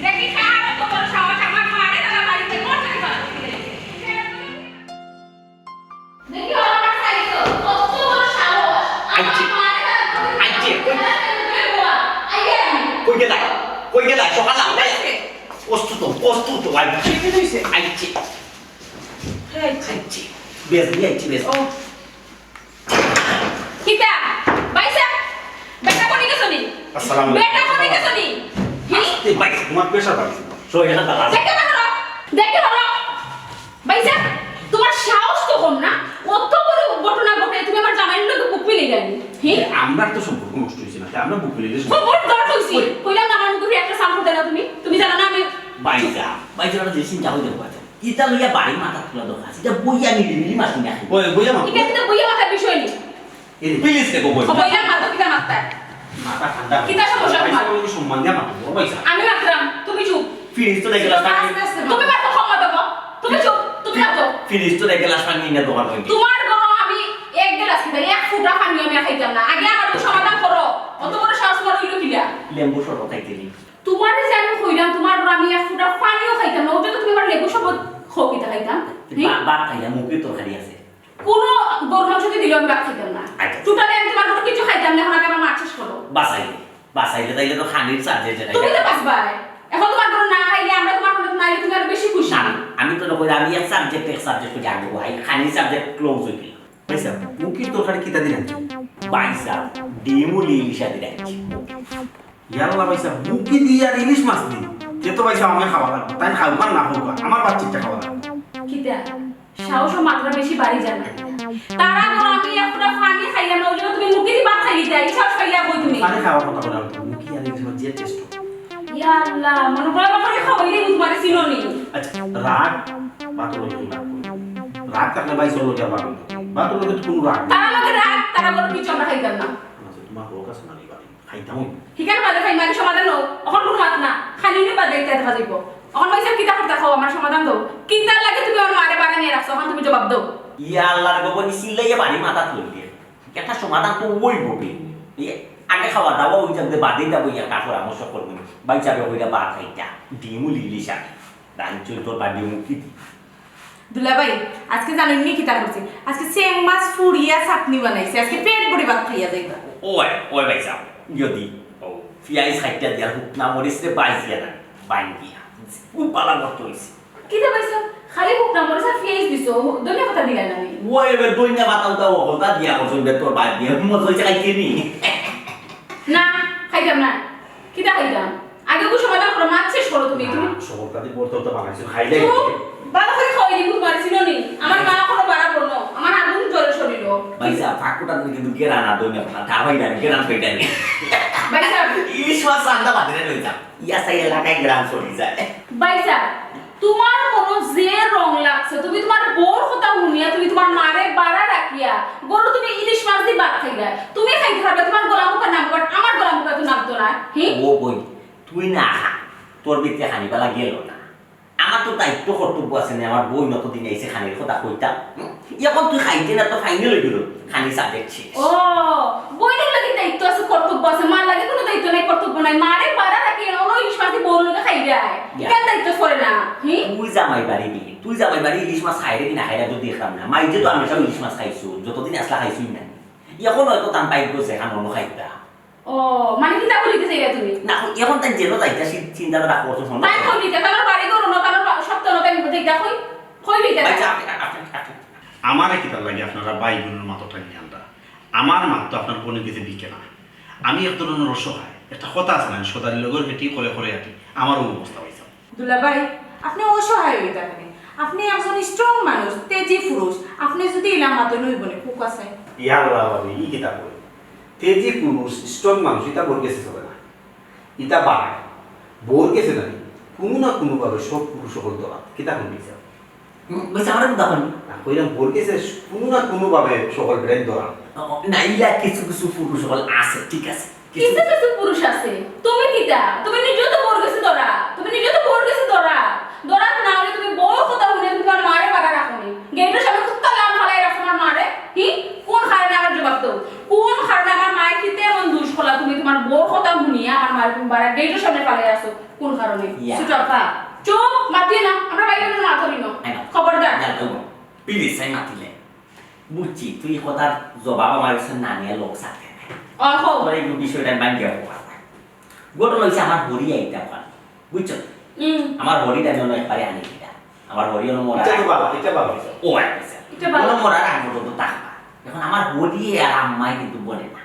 দেখি খাওয়া তো বড় সাহস আমার মারে দাদা বাড়িতে কোন থেকে পারো দেখি আমার সাইতো কত বড় সাহস আইছে, আইছে, কই গেলা সকাল আলাই প্রস্তুত আইছে আইছে আইছে বেশ বেশ কিতা বাইসা বেটা কোনি গেছনি আসসালামু আলাইকুম। বেটা কোনি গেছনি হি ভাই তোমার প্রেসার বাড়ছে শরীরটা দাঁড়া দেখে হলো বাইসা তোমার সাহস তো কম না অত বড় ঘটনা ঘটে তুমি আমার জামাইয়ের লোকে বুক মিলে গেলি হি আমরা তো সম্পর্ক নষ্ট হয়েছে না আমরা বুক ফেলে দিয়েছি খবর দর হইছি কইলাম না আমার মুখে একটা সামনে দেনা তুমি জানো না আমি বাইজা যে চিন্তা হইতে পারে ইটা লইয়া বাড়ি মাথা তুলা দরকার এটা বইয়া মিলি মাছ নিয়ে আসি ওই বইয়া মা এখানে তো বইয়া মাথার বিষয় নেই এই প্লিজ দেখো বই বইয়া মাথা কিটা মাথা মাথা ঠান্ডা কিতা সমস্যা তোমার? তোমার সম্মান দিয়া মাথা বড় পয়সা আমি মাত্রাম তুমি চুপ ফিনিশ তো দেখে লাস্ট তুমি মাথা ক্ষমা দেবো তুমি চুপ তুমি রাখো ফিনিশ তো দেখে লাস্ট পানি নিয়ে দোকান হইতে তোমার গরম আমি এক গ্লাস খাই এক ফুটা পানি আমি খাইতাম না আগে আমার তো সমাধান করো অত বড় সাহস তোমার হইলো কিলা লেম্বু শরবত খাইতেলি তোমার যে আমি কইলাম তোমার গরম আমি এক ফুটা পানিও খাইতাম না ওটা তো তুমি আমার লেবু শরবত খকিতা খাইতাম বাপ খাইয়া মুখে তরকারি আছে কোনো গরম মাংস দিলে আমি ভাত খাইতাম না আচ্ছা। টোটালি আমি তোমার কোনো কিছু খাইতাম না এখন আগে আমার মাছ শেষ করো বাসাইলে তাইলে তো খানির চার্জে যেটা তুমি তো বাঁচবাই এখন তোমার কোনো না খাইলে আমরা তোমার কোনো না তুমি আরো বেশি খুশি আমি তো কই আমি এক সাবজেক্ট কই জানবো ভাই খানির সাবজেক্ট ক্লোজ হই গেল পয়সা মুখির তরকারি কিতা দিলেন বাইসা ডিমুলি ইলিশা দিলাই ইয়াল্লা পয়সা মুখি দিয়ে আর ইলিশ মাছ দি যে তো পয়সা আমি খাওয়া লাগবে তাই খাবার না হোক আমার বাচ্চাটা খাওয়া লাগবে কিতা সাহস ও মাত্রা বেশি বাড়ি যায় না তারা গো আমি একটা পানি খাইলাম না ওই জন্য তুমি মুখে দি ভাত খাইলি তাই সব খাইলা কই তুমি পানি খাওয়ার কথা বলে মুখি আর ইলিশ মাছ যে টেস্ট ইয়া আল্লাহ মনে করে করে খাওয়াইলে তোমার সিনোনি আচ্ছা রাগ বাতুল রাগ থাকলে ভাই চলো যা বাতুল তো কোনো রাগ নেই। তারা লগে রাত তারা গো কিছু আমরা খাইতাম না আচ্ছা তোমার লোক আছে না এই বাড়ি খাইতাম ঠিকানা বাদে খাই মানে সমাধান হোক এখন কোনো মাত না খালি নি বাদে এটা দেখা যাইব এখন পয়সা কিতা করতে খাও আমার সমাধান দাও কিতা লাগে তুমি আমার মারে বাড়া নিয়ে রাখছো এখন তুমি জবাব দাও ইয়া আল্লাহর গোবর সিলাইয়া বাড়ি মাথা তুলে দিয়ে একটা সমাধান তো ওই ববে আগে খাওয়া দাওয়া ওই যাতে বাদে যাবো একটা পরামর্শ করবো বাই যাবে ওইটা বা খাইটা ডিমুলি ইলিশা রাঞ্চল তোর বাড়ি মুখি দি দুলাভাই আজকে জানেন নি কিতা করছে আজকে চেং মাছ ফুরিয়া চাটনি বানাইছে আজকে পেট ভরে ভাত খাইয়া যাইবা ওই ভাই সাহেব যদি ও পিয়াজ খাইটা দিয়া হুকনা মরিস রে বাই দিয়া না বাই দিয়া খুব পালা করতে হইছে কিতা পাইছো খালি বুক না মরে ফেস দিছো দলে কথা দিলা না আমি ওই এবার দইনা বাতাও দাও হতা দিয়া করছুন বে তোর বাই দিয়া মজ হইছে খাইতে নি না খাইতাম না কিতা খাইতাম আগে কো সমাধান করো মাছ শেষ করো তুমি তুমি সবর কাছে পড়তে তো বানাইছো খাইলে ভালো করে খাওয়াই দিবি তোমার সিনোনি আমার মা কোনো বাড়া বললো আমার আগুন জ্বরে শরীর ভাই সাহেব ফাকুটা কিন্তু গেরা না দইনা বাতা ধাবাই না গেরান পেটা নি বাইসা ইলিশ মাছ রান্না বাদে রইতা ইয়া সাই এলাকায় গ্রাম চলে যায় বাইসা তোমার মনো যে রং লাগছে তুমি তোমার বোর কথা শুনিয়া তুমি তোমার মারে বাড়া রাখিয়া গরু তুমি ইলিশ মাছ দিয়ে ভাত খাইলা তুমি খাইতে পারবে তোমার গলা মুখের নাম বাট আমার গলা মুখে তো নামতো না হি ও বই তুই না খা তোর বিতে খানি বেলা গেল না আমার তো দায়িত্ব কর্তব্য আছে না আমার বই নতদিন এসে খানির কথা কইতাম এখন তুই খাইতে না তো ফাইনাল হয়ে গেল খানি সাবজেক্ট শেষ ও বইনের লাগে দায়িত্ব আছে কর্তব্য আছে মার লাগে কোনো দায়িত্ব নাই কর্তব্য নাই মারে পাড়া রাখি অন্য ইলিশ মাছি বউর লোকে খাই যায় কেন দায়িত্ব করে না তুই জামাই বাড়ি দি তুই জামাই বাড়ি ইলিশ মাছ খাইরে কিনা খাইরা তো দেখলাম না মাই যে তো আমি সব ইলিশ মাছ খাইছো যতদিন আসলা খাইছুই না এখন হয়তো তান পাই গেছে এখন অন্য খাইতা ও মানে কি তা বলিতে চাইবা তুমি না এখন তাই যেন যাইতা চিন্তা রাখ করছো শোনো তাই কইতে কারণ বাড়ি করো না কারণ সপ্তাহ না তাই দেখতা কই লইতে আচ্ছা আমার কিতাব লাগে আপনারা ভাই বোনের মাথাটা নিয়ে আনটা আমার মাত তো আপনার কোনো কিছু বিকে না আমি এক ধরনের অসহায় একটা কথা আছে না সদারি লগর হেঁটি করে করে হাঁটি আমারও অবস্থা হয়েছে দুলাভাই আপনি অসহায় হয়ে থাকেন আপনি একজন স্ট্রং মানুষ তেজি পুরুষ আপনি যদি ইলাম মাতো নইব না কুক আছে ইয়াল্লাহ বাবু ই কিতাব করে তেজি পুরুষ স্ট্রং মানুষ এটা বোর গেছে চলে না ইটা বাড়ায় বোর গেছে না কোনো না কোনোভাবে সব পুরুষ সকল তোলা কিতাব দিয়েছে বলছে আমার উদাহরণ কইলাম বোর গেছে কোনো না কোনোভাবে সকল ব্রেন ধরা না ইলা কিছু কিছু পুরুষ সকল আছে ঠিক আছে কিছু কিছু পুরুষ আছে তুমি কিটা তুমি নিজেও তো বোর গেছে ধরা তুমি নিজেও তো বোর গেছে ধরা ধরা না হলে তুমি বউ কথা শুনে তোমার মারে বাড়া রাখনি গেটের সামনে কুত্তা লাল ফালাই রাখো আমার মারে কি কোন কারণে আমার জবাব দাও কোন কারণে আমার মায়ের কিতে এমন দুষ কলা তুমি তোমার বউ কথা শুনিয়া আমার মায়ের তুমি বাড়া গেটের সামনে ফালাই আসো কোন কারণে সুটপা চুপ মাতিয়ে না আমরা বাইরে না ধরি না খবরদার প্লিজ সাই মাতিলে বুঝছি তুই কথার জবাব আমার কাছে না নিয়ে লোক সাথে অহো তোর এই বিষয়টা বাঙ্গিয়া হওয়া ঘটনা হয়েছে আমার হরি আইতা পান বুঝছো আমার হরিটা আমি একবারে আনি দিটা আমার হরি হলো মোরা এটা ভালো ও আইছে বলো মোরা রাগ মতো থাকবা এখন আমার হরি আর আম্মাই কিন্তু বলে না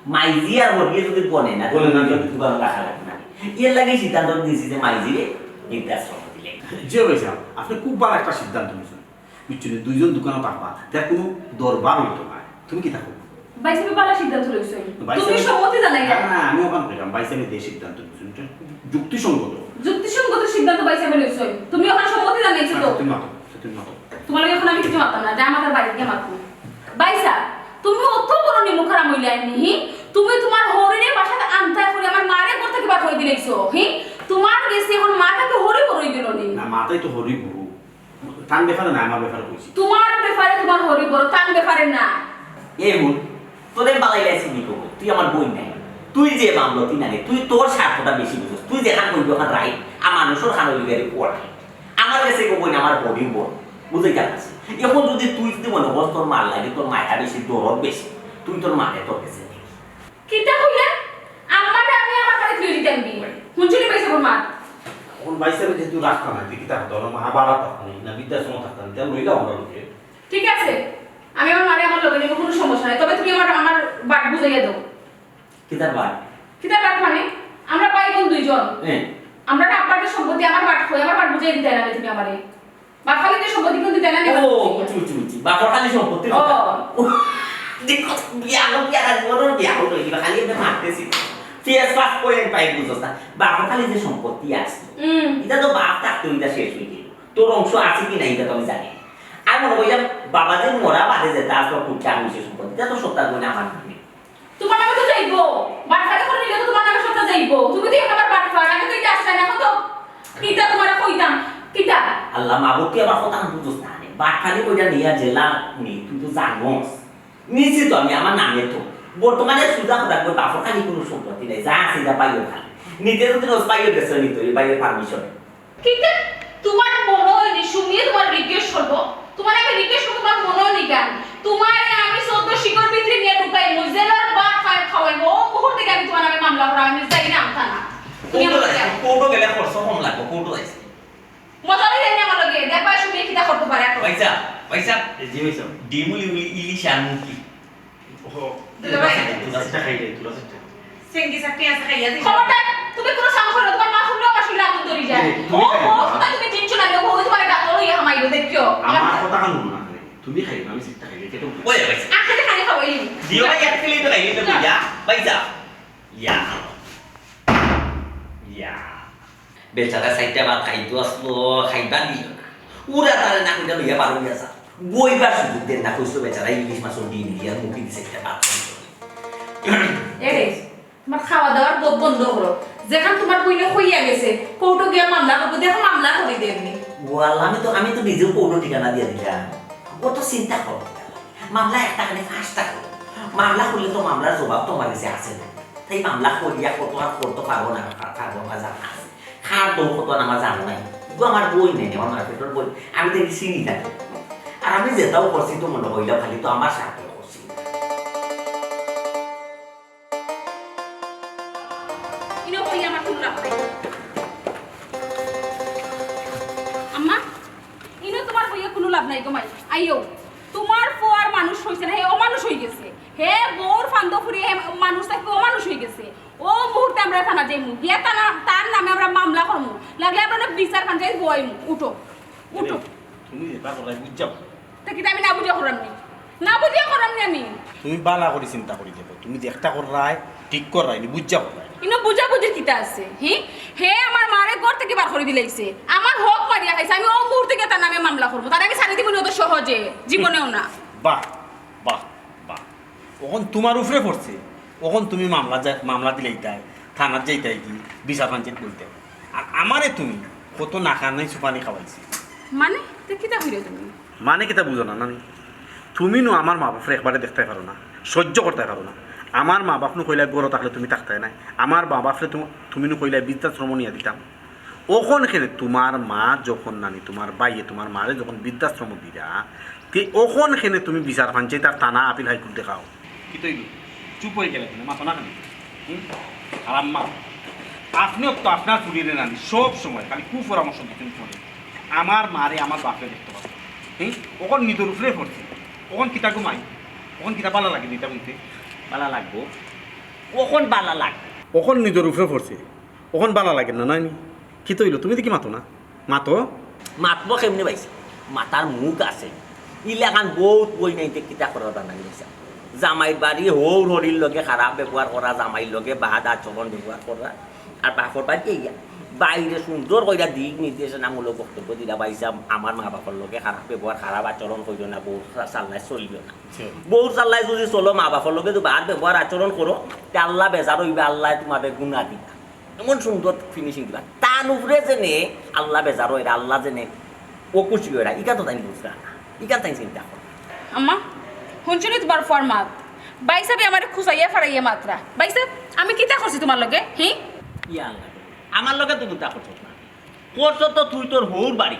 মাইজি আর হরি যদি বলে না বলে না যদি তুমি রাখা লাগবে না এর লাগে সিদ্ধান্ত দিয়েছি যে মাইজি রে নির্দেশন দিলে যে হয়েছে আপনি খুব ভালো একটা সিদ্ধান্ত নিয়েছেন বুঝছেন দুইজন দোকানে থাকবা তার কোনো দরবার হইতো না তুমি কি থাকো বাইসে বালা সিদ্ধান্ত লইছো তুমি সম্মতি জানাই না না আমি ওখান কইলাম বাইসে আমি দেশ সিদ্ধান্ত নিয়েছেন এটা যুক্তিসঙ্গত যুক্তিসঙ্গত সিদ্ধান্ত বাইসে লইছো তুমি ওখানে সম্মতি জানাইছো তো তুমি মাতো তুমি মাতো তোমার লাগে এখন আমি কিছু মারতাম না যা আমাদের বাড়িতে গিয়ে মারবো বাইসা তুমি অত বড় নিমুখ খারাপ হইলে নি তুমি তোমার হরিণে বাসাতে আনতে করে আমার মারে করতে কি বাট হই দিলেছো হি তোমার গেছে এখন মাটাকে হরি বড়ই দিল নি না মাথায় তো হরি গুরু টান ব্যাপারে না আমার ব্যাপারে কইছি তোমার ব্যাপারে তোমার হরি বড় তার ব্যাপারে না এই মুন তোদের বালাই লাইছি নিকো তুই আমার বই নাই তুই যে মামলা তুই না তুই তোর স্বার্থটা বেশি বুঝছ তুই যেখান কইবি ওখান রাইট আর মানুষের খান হইবি গাড়ি পড়া আমার কাছে কেউ বই না আমার বডি বল বুঝে গেছে এখন যদি তুই যদি মনে করস তোর মার লাগে তোর মায়েরা বেশি দরদ বেশি তুই তোর মাকে তোর কাছে কিটা হইলে আমারে আমি আমার কাছে তুই দিতাম দি হুঁচুনি পাইছে কোন মা এখন বাইসে যেহেতু রাখতাম না কি তা হতো মা বাড়া থাকতাম না বিদ্যাশ্রম থাকতাম তাহলে লইলা আমরা লোকে ঠিক আছে আমি আমার মারে আমার লগে নিব কোনো সমস্যা নাই তবে তুমি আমার বাট বুঝাইয়া দাও কিতার বাট কিটা বাট মানে আমরা পাই বোন দুইজন হ্যাঁ আমরা না আপনাদের সম্পত্তি আমার বাট হই আমার বাট বুঝাই দিতে না তুমি আমারে বাট খালি যে সম্পত্তি কিন্তু দিতে না ও বুঝছি বাপর খালি সম্পত্তি দেখো বিয়া আর বড় বিয়া হলো কি খালি আমি মারতেছি ফেস পাস পয়েন্ট পাই বুঝছ না বাপর খালি যে সম্পত্তি আছে এটা তো বাপ থাকতে এটা শেষ হয়ে গেল তোর অংশ আছে কি না এটা তো আমি জানি আর মনে কইলাম বাবা যে মরা বাদে যে তার তো খুব টাকা হয়েছে সম্পত্তি এটা তো সত্তা গুণ আমার নামে তোমার নামে তো যাইবো বাট খালি করে নিলে তো তোমার নামে সত্তা যাইবো তুমি তো আমার বাট ফাড় আগে তো এটা আসছে না এখন তো কিটা তোমার কইতাম কিটা আল্লাহ মাবুকে আমার কথা বুঝছ না বাট খালি কইটা নিয়া জেলা নি তুই তো জানোস নিশ্চিত আমি আমার নামে তো বর্তমানে সুজা কথা কই বাপর খালি কোনো সম্পত্তি নাই যা আছে যা পাইও খালি নিতে যদি রোজ পাইও গেছে নিতে বাইরে পারমিশন কিটা তোমার মনে হয় নি শুনিয়ে তোমার রিকোয়েস্ট করব তোমার আমি রিকোয়েস্ট করব তোমার মনে হয় নি কেন তোমার আমি 14 শিকড় ভিতরে নিয়ে ঢুকাই মুজেলার বাট খাওয়াইবো মুহূর্তে আমি তোমার নামে মামলা করা আমি চাই না আমতা না তুমি আমার কোটো গেলে খরচ কম লাগবে কোটো আছে মজাই দেয় না আমার লগে দেখবা শুনিয়ে কিটা করতে পারে এখন পয়সা পয়সা জি পয়সা ডিমুলি ইলিশ আর মুকি সেঙ্গি সাথে আছে খাইয়া দিই খবরটা তুমি কোনো সাহস করো তোমার মা শুনলো আমার শুনলে আগুন ধরে যায় ও কথা তুমি টেনশন না ও তোমার গাল লই হামাইলো দেখছো আমার কথা কান না তুমি খাইবা আমি সিটটা খাইলে কেটে ওই পয়সা আখে খালি খাওয়াই দিও ভাই এক কিলো তো খাইলে তো ইয়া পয়সা ইয়া বেচারা সাইডটা ভাত খাইতো আসলো খাইবা দিল না উড়া তারে না কইটা লইয়া পারো গিয়া যা বইবার সুযোগ দেন না কইছো বেচারা ইলিশ মাছের ডিম দিয়া মুখি দিছে একটা ভাত এরে তোমার খাওয়া দাওয়ার বোধ বন্ধ করো যেখান তোমার কইনে কইয়া গেছে কোর্টে গিয়া মামলা করব দেখো মামলা করে দেবনি ওয়াল্লাহ আমি তো নিজেও কোনো ঠিকানা দিয়ে দিলাম অত চিন্তা করো মামলা একটা খালি ফাঁসটা করো মামলা করলে তো মামলার জবাব তোমার কাছে আছে না তাই মামলা করিয়া কত আর করতে পারবো না পারবো না জানা আছে খার দৌড় কত আমার জানো নাই কিন্তু আমার বই নেই আমার মার্কেটের বই আমি তো চিনি থাকি আর আমি যেটাও করছি তো মনে হইলেও খালি তো আমার স্বার্থ করছি ইনো কই আমার কোনো লাভ নাই আম্মা ইনো তোমার কইয়া কোনো লাভ নাই গো মাই আইও তোমার ফোয়ার মানুষ হইছে না হে অমানুষ হয়ে গেছে হে বউর ফান্দ ফুরি হে মানুষ থাকি অমানুষ হয়ে গেছে ও মুহূর্তে আমরা থানা যাইমু গিয়া তার নামে আমরা মামলা করমু লাগলে আমরা বিচার পঞ্চায়েত বইমু উঠো উঠো তুমি যেটা করাই বুঝাও তা কি আমি না বুঝিয়া করামনি না বুঝিয়া করামনি আমি তুমি বালা করে চিন্তা করি দেবো তুমি যে একটা করাই ঠিক করাই বুঝা করাই ইনো বুঝা বুঝির কিতা আছে হে আমার মারে ঘর থেকে বার করে দিলাইছে আমার হক মারিয়া খাইছে আমি ও মুহূর্তে গিয়ে তার নামে মামলা করবো তার আমি সারি দিব না তো সহজে জীবনেও না বাহ বাহ বাহ ওখন তোমার উপরে পড়ছে ওখন তুমি মামলা দিলেই তাই থানার যাইতাই কি বিচার পঞ্চায়েত বলতে আর আমারে তুমি কত নাকা নাই সুপানি খাওয়াইছি মানে তো কিতা হইরে তুমি মানে কিতা বুঝো না নানি তুমি নো আমার মা বাপরে একবারে দেখতে পারো না সহ্য করতে পারো না আমার মা বাপ নু কইলে গড় থাকলে তুমি থাকতে নাই আমার মা বাপরে তুমি নু কইলে বৃদ্ধাশ্রম নিয়ে দিতাম ওখন খেলে তোমার মা যখন নানি তোমার বাইয়ে তোমার মারে যখন বৃদ্ধাশ্রম দিরা তে ওখন খেলে তুমি বিচার পঞ্চায়েত আর থানা আপিল হাইকোর্ট দেখাও কি তৈল চুপ হয়ে গেলে মাথা না খানি আর আম্মা আপনিও তো আপনার চুরিরে নানি সব সময় খালি কুপরামর্শ দিতেন ফোনে আমার মারে আমার বাপরে দেখতে পাবো ওখন নিজের উপরে পড়ছে ওখন কিতা ঘুমাই ওখন কিতা বালা লাগে দিতা বলতে বালা লাগবো কখন বালা লাগবে ওখন নিজের উপরে পড়ছে ওখন বালা লাগে না নানি কি তৈল তুমি দেখি মাতো না মাতো মাতবো কেমনি পাইছে মাতার মুখ আছে ইলাকান বহুত বই নাইতে কিতা করার বানা গেছে জামাইর বাড়ি হৌর হরির লগে খারাপ ব্যবহার করা জামাইর লগে বাহাদ আচরণ ব্যবহার করা আর বাপর বাড়ি ইয়া বাইরে সুন্দর কইরা দিক নির্দেশনামূলক বক্তব্য দিলা পাইছে আমার মা বাপর লগে খারাপ ব্যবহার খারাপ আচরণ করিও না বউ চাল্লাই চলিও না বউ চাল্লাই যদি চলো মা বাপর লগে তো বাদ ব্যবহার আচরণ করো তে আল্লাহ বেজার হইবে আল্লাহ তোমাদের গুণা দিবা এমন সুন্দর ফিনিশিং দিবা তার উপরে জেনে আল্লাহ বেজার হইরা আল্লাহ জেনে ও খুশি হইরা ইকা তো তাই বুঝরা না ইকা তাই চিন্তা করো আম্মা শুনছনি তোমার ফরমাত বাইসাবি আমার খুসাইয়া ফাড়াইয়া মাত্রা বাইসাব আমি কিতা করছি তোমার লগে ইয়া আল্লাহ আমার লগে তো দুটা করছ না করছ তো তুই তোর হৌর বাড়ি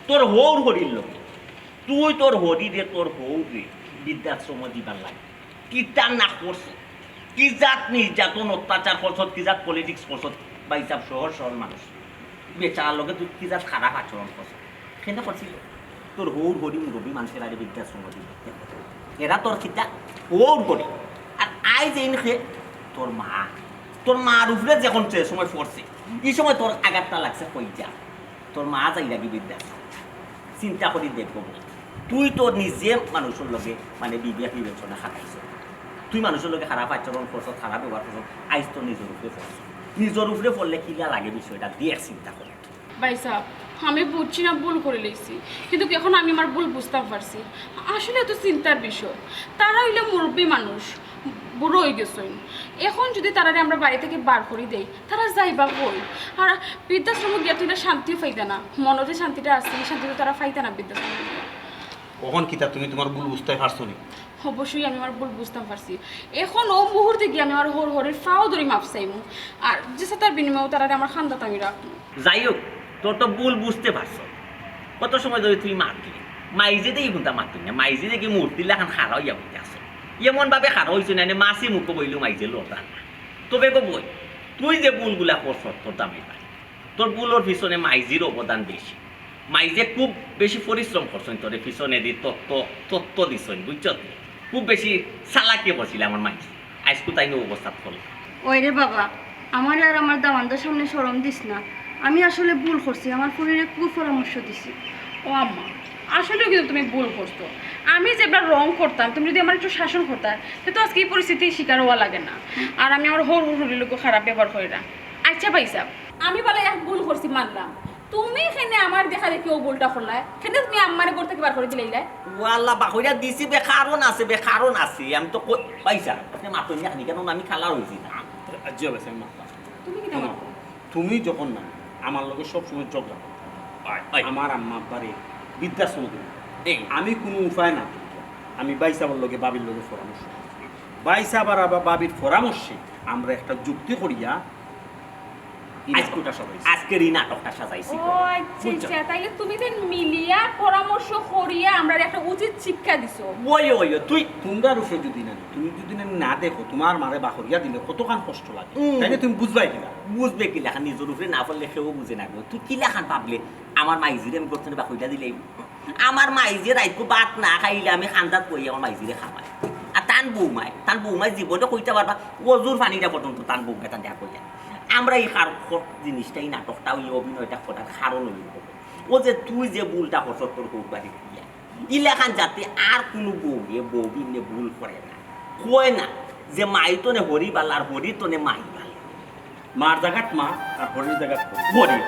তোর হৌর হরির লগে তুই তোর হরিরে তোর হৌরে বৃদ্ধাশ্রম দিবার লাগে কিতা না করছ কি জাত নির্যাতন অত্যাচার করছ কি জাত পলিটিক্স করছ বা হিসাব শহর শহর মানুষ বেচারার লগে তুই কি জাত খারাপ আচরণ করছ সেটা করছিল তোর হৌর হরি মুরব্বী মানুষের আগে বৃদ্ধাশ্রম দিবে এরা তোর কিতা হৌর হরি আর আই যে তোর মার উপরে যখন সময় পড়ছে এই সময় তোর আঘাতটা লাগছে কই যা তোর মা যাই লাগি বৃদ্ধাশ্রম চিন্তা করি দেখবো তুই তোর নিজে মানুষের লগে মানে বিবেচনা খাটাইছ তুই মানুষের লগে খারাপ আচরণ করছ খারাপ ব্যবহার করছ আইস তোর নিজের উপরে পড়ছ নিজের উপরে পড়লে কিলা লাগে বিষয়টা দিয়ে চিন্তা করে বাইসাব আমি বুঝছি না ভুল করে লেছি কিন্তু এখন আমি আমার ভুল বুঝতে পারছি আসলে এত চিন্তার বিষয় তারা হইলে মুরব্বী মানুষ বুড়ো হয়ে গেছেন এখন যদি তারা আমরা বাড়ি থেকে বার করে দেই তারা যাইবা কই আর বৃদ্ধাশ্রম গিয়া তুই শান্তিও পাইতে না মনতে শান্তিটা আসছে শান্তি তো তারা পাইতে না বৃদ্ধাশ্রম কখন কিতা তুমি তোমার ভুল বুঝতে পারছো নি অবশ্যই আমি আমার ভুল বুঝতে পারছি এখন ও মুহূর্তে গিয়ে আমি আমার হরের ফাও ধরে মাপ চাইমু আর যে তার বিনিময়ে তারা আমার খান্দাত আমি রাখবো যাই হোক তোর তো ভুল বুঝতে পারছ কত সময় ধরে তুই মারতি মাইজে দেখি কোনটা মারতি না মাইজে দেখি মূর্তি লেখান খারা হইয়া বইতে আসো এমন ভাবে খারা হয়েছে না মাসি মুখ বইলো মাইজে লোটা তবে গো বই তুই যে ভুলগুলা করছ তোর দামি পাই তোর ভুলোর পিছনে মাইজির অবদান বেশি মাইজে খুব বেশি পরিশ্রম করছেন তোর পিছনে দিয়ে তত্ত্ব দিছেন বুঝছ খুব বেশি চালাকি করছিল আমার মাইজি আজকু তাই অবস্থা ফল ওই রে বাবা আমার আর আমার দামানদার সামনে শরম দিস না আমি আসলে ভুল করছি আমার পরিবারে কুপরামর্শ দিছি ও আম্মা আসলে কিন্তু তুমি ভুল করতো আমি যেবার রং করতাম তুমি যদি আমার একটু শাসন করতাম তো আজকে এই পরিস্থিতির শিকার হওয়া লাগে না আর আমি আমার হরি লোক খারাপ ব্যবহার করি না আচ্ছা পাইসা আমি বলে এক ভুল করছি মানলাম তুমি এখানে আমার দেখা দেখি ও ভুলটা করলা সেটা তুমি আমার ঘর থেকে বার করে দিলে ও আল্লাহ বাকইরা দিছি কারণ আছে আমি তো পাইছা আপনি মাতুন না কেন আমি খালা হইছি না আজি হবে মা তুমি কি তুমি যখন না আমার লগে সব সময় ঝগড়া আমার আম্মা আব্বারে বৃদ্ধাশ্রম দিল এই। আমি কোনো উপায় না আমি বাইসাবার লগে বাবির লগে পরামর্শ বাইসাবার আবার বাবির পরামর্শে আমরা একটা যুক্তি করিয়া আজকুটা সবাই আজকের এই নাটকটা সাজাইছি ও আচ্ছা আচ্ছা তাইলে তুমি তো মিলিয়া পরামর্শ করিয়া আমরা একটা উচিত শিক্ষা দিছো ওই ওই তুই তোমরা রুফে যদি না তুমি যদি না দেখো তোমার মারে বাহরিয়া দিলে কতখান কষ্ট লাগে তাইলে তুমি বুঝবাই কিনা বুঝবে কি লেখা নিজের উপরে না পড়লে সেও বুঝে না তুই কি লেখান পাবলে আমার মাইজিরে আমি করতে বা কইটা দিলেই আমার মাইজি রাইতকো ভাত না খাইলে আমি খান্দাত কই আমার মাইজিরে খামাই আর তান বৌমাই জীবনে কইতে পারবা অজুর পানিটা পর্যন্ত তান বৌমাই তান দেখা কইয়া আমরা এই জিনিসটা এই নাটকটা ওই অভিনয়টা করার কারণ হইল ও যে তুই যে ভুলটা করছ তোর কৌবাড়ি দিয়া ইলেখান যাতে আর কোনো বউ বিনে ভুল করে না কয় না যে মাই তোনে হরি বাল আর হরি তোনে মাই বাল মার জায়গাত মা আর হরির জায়গাত হরি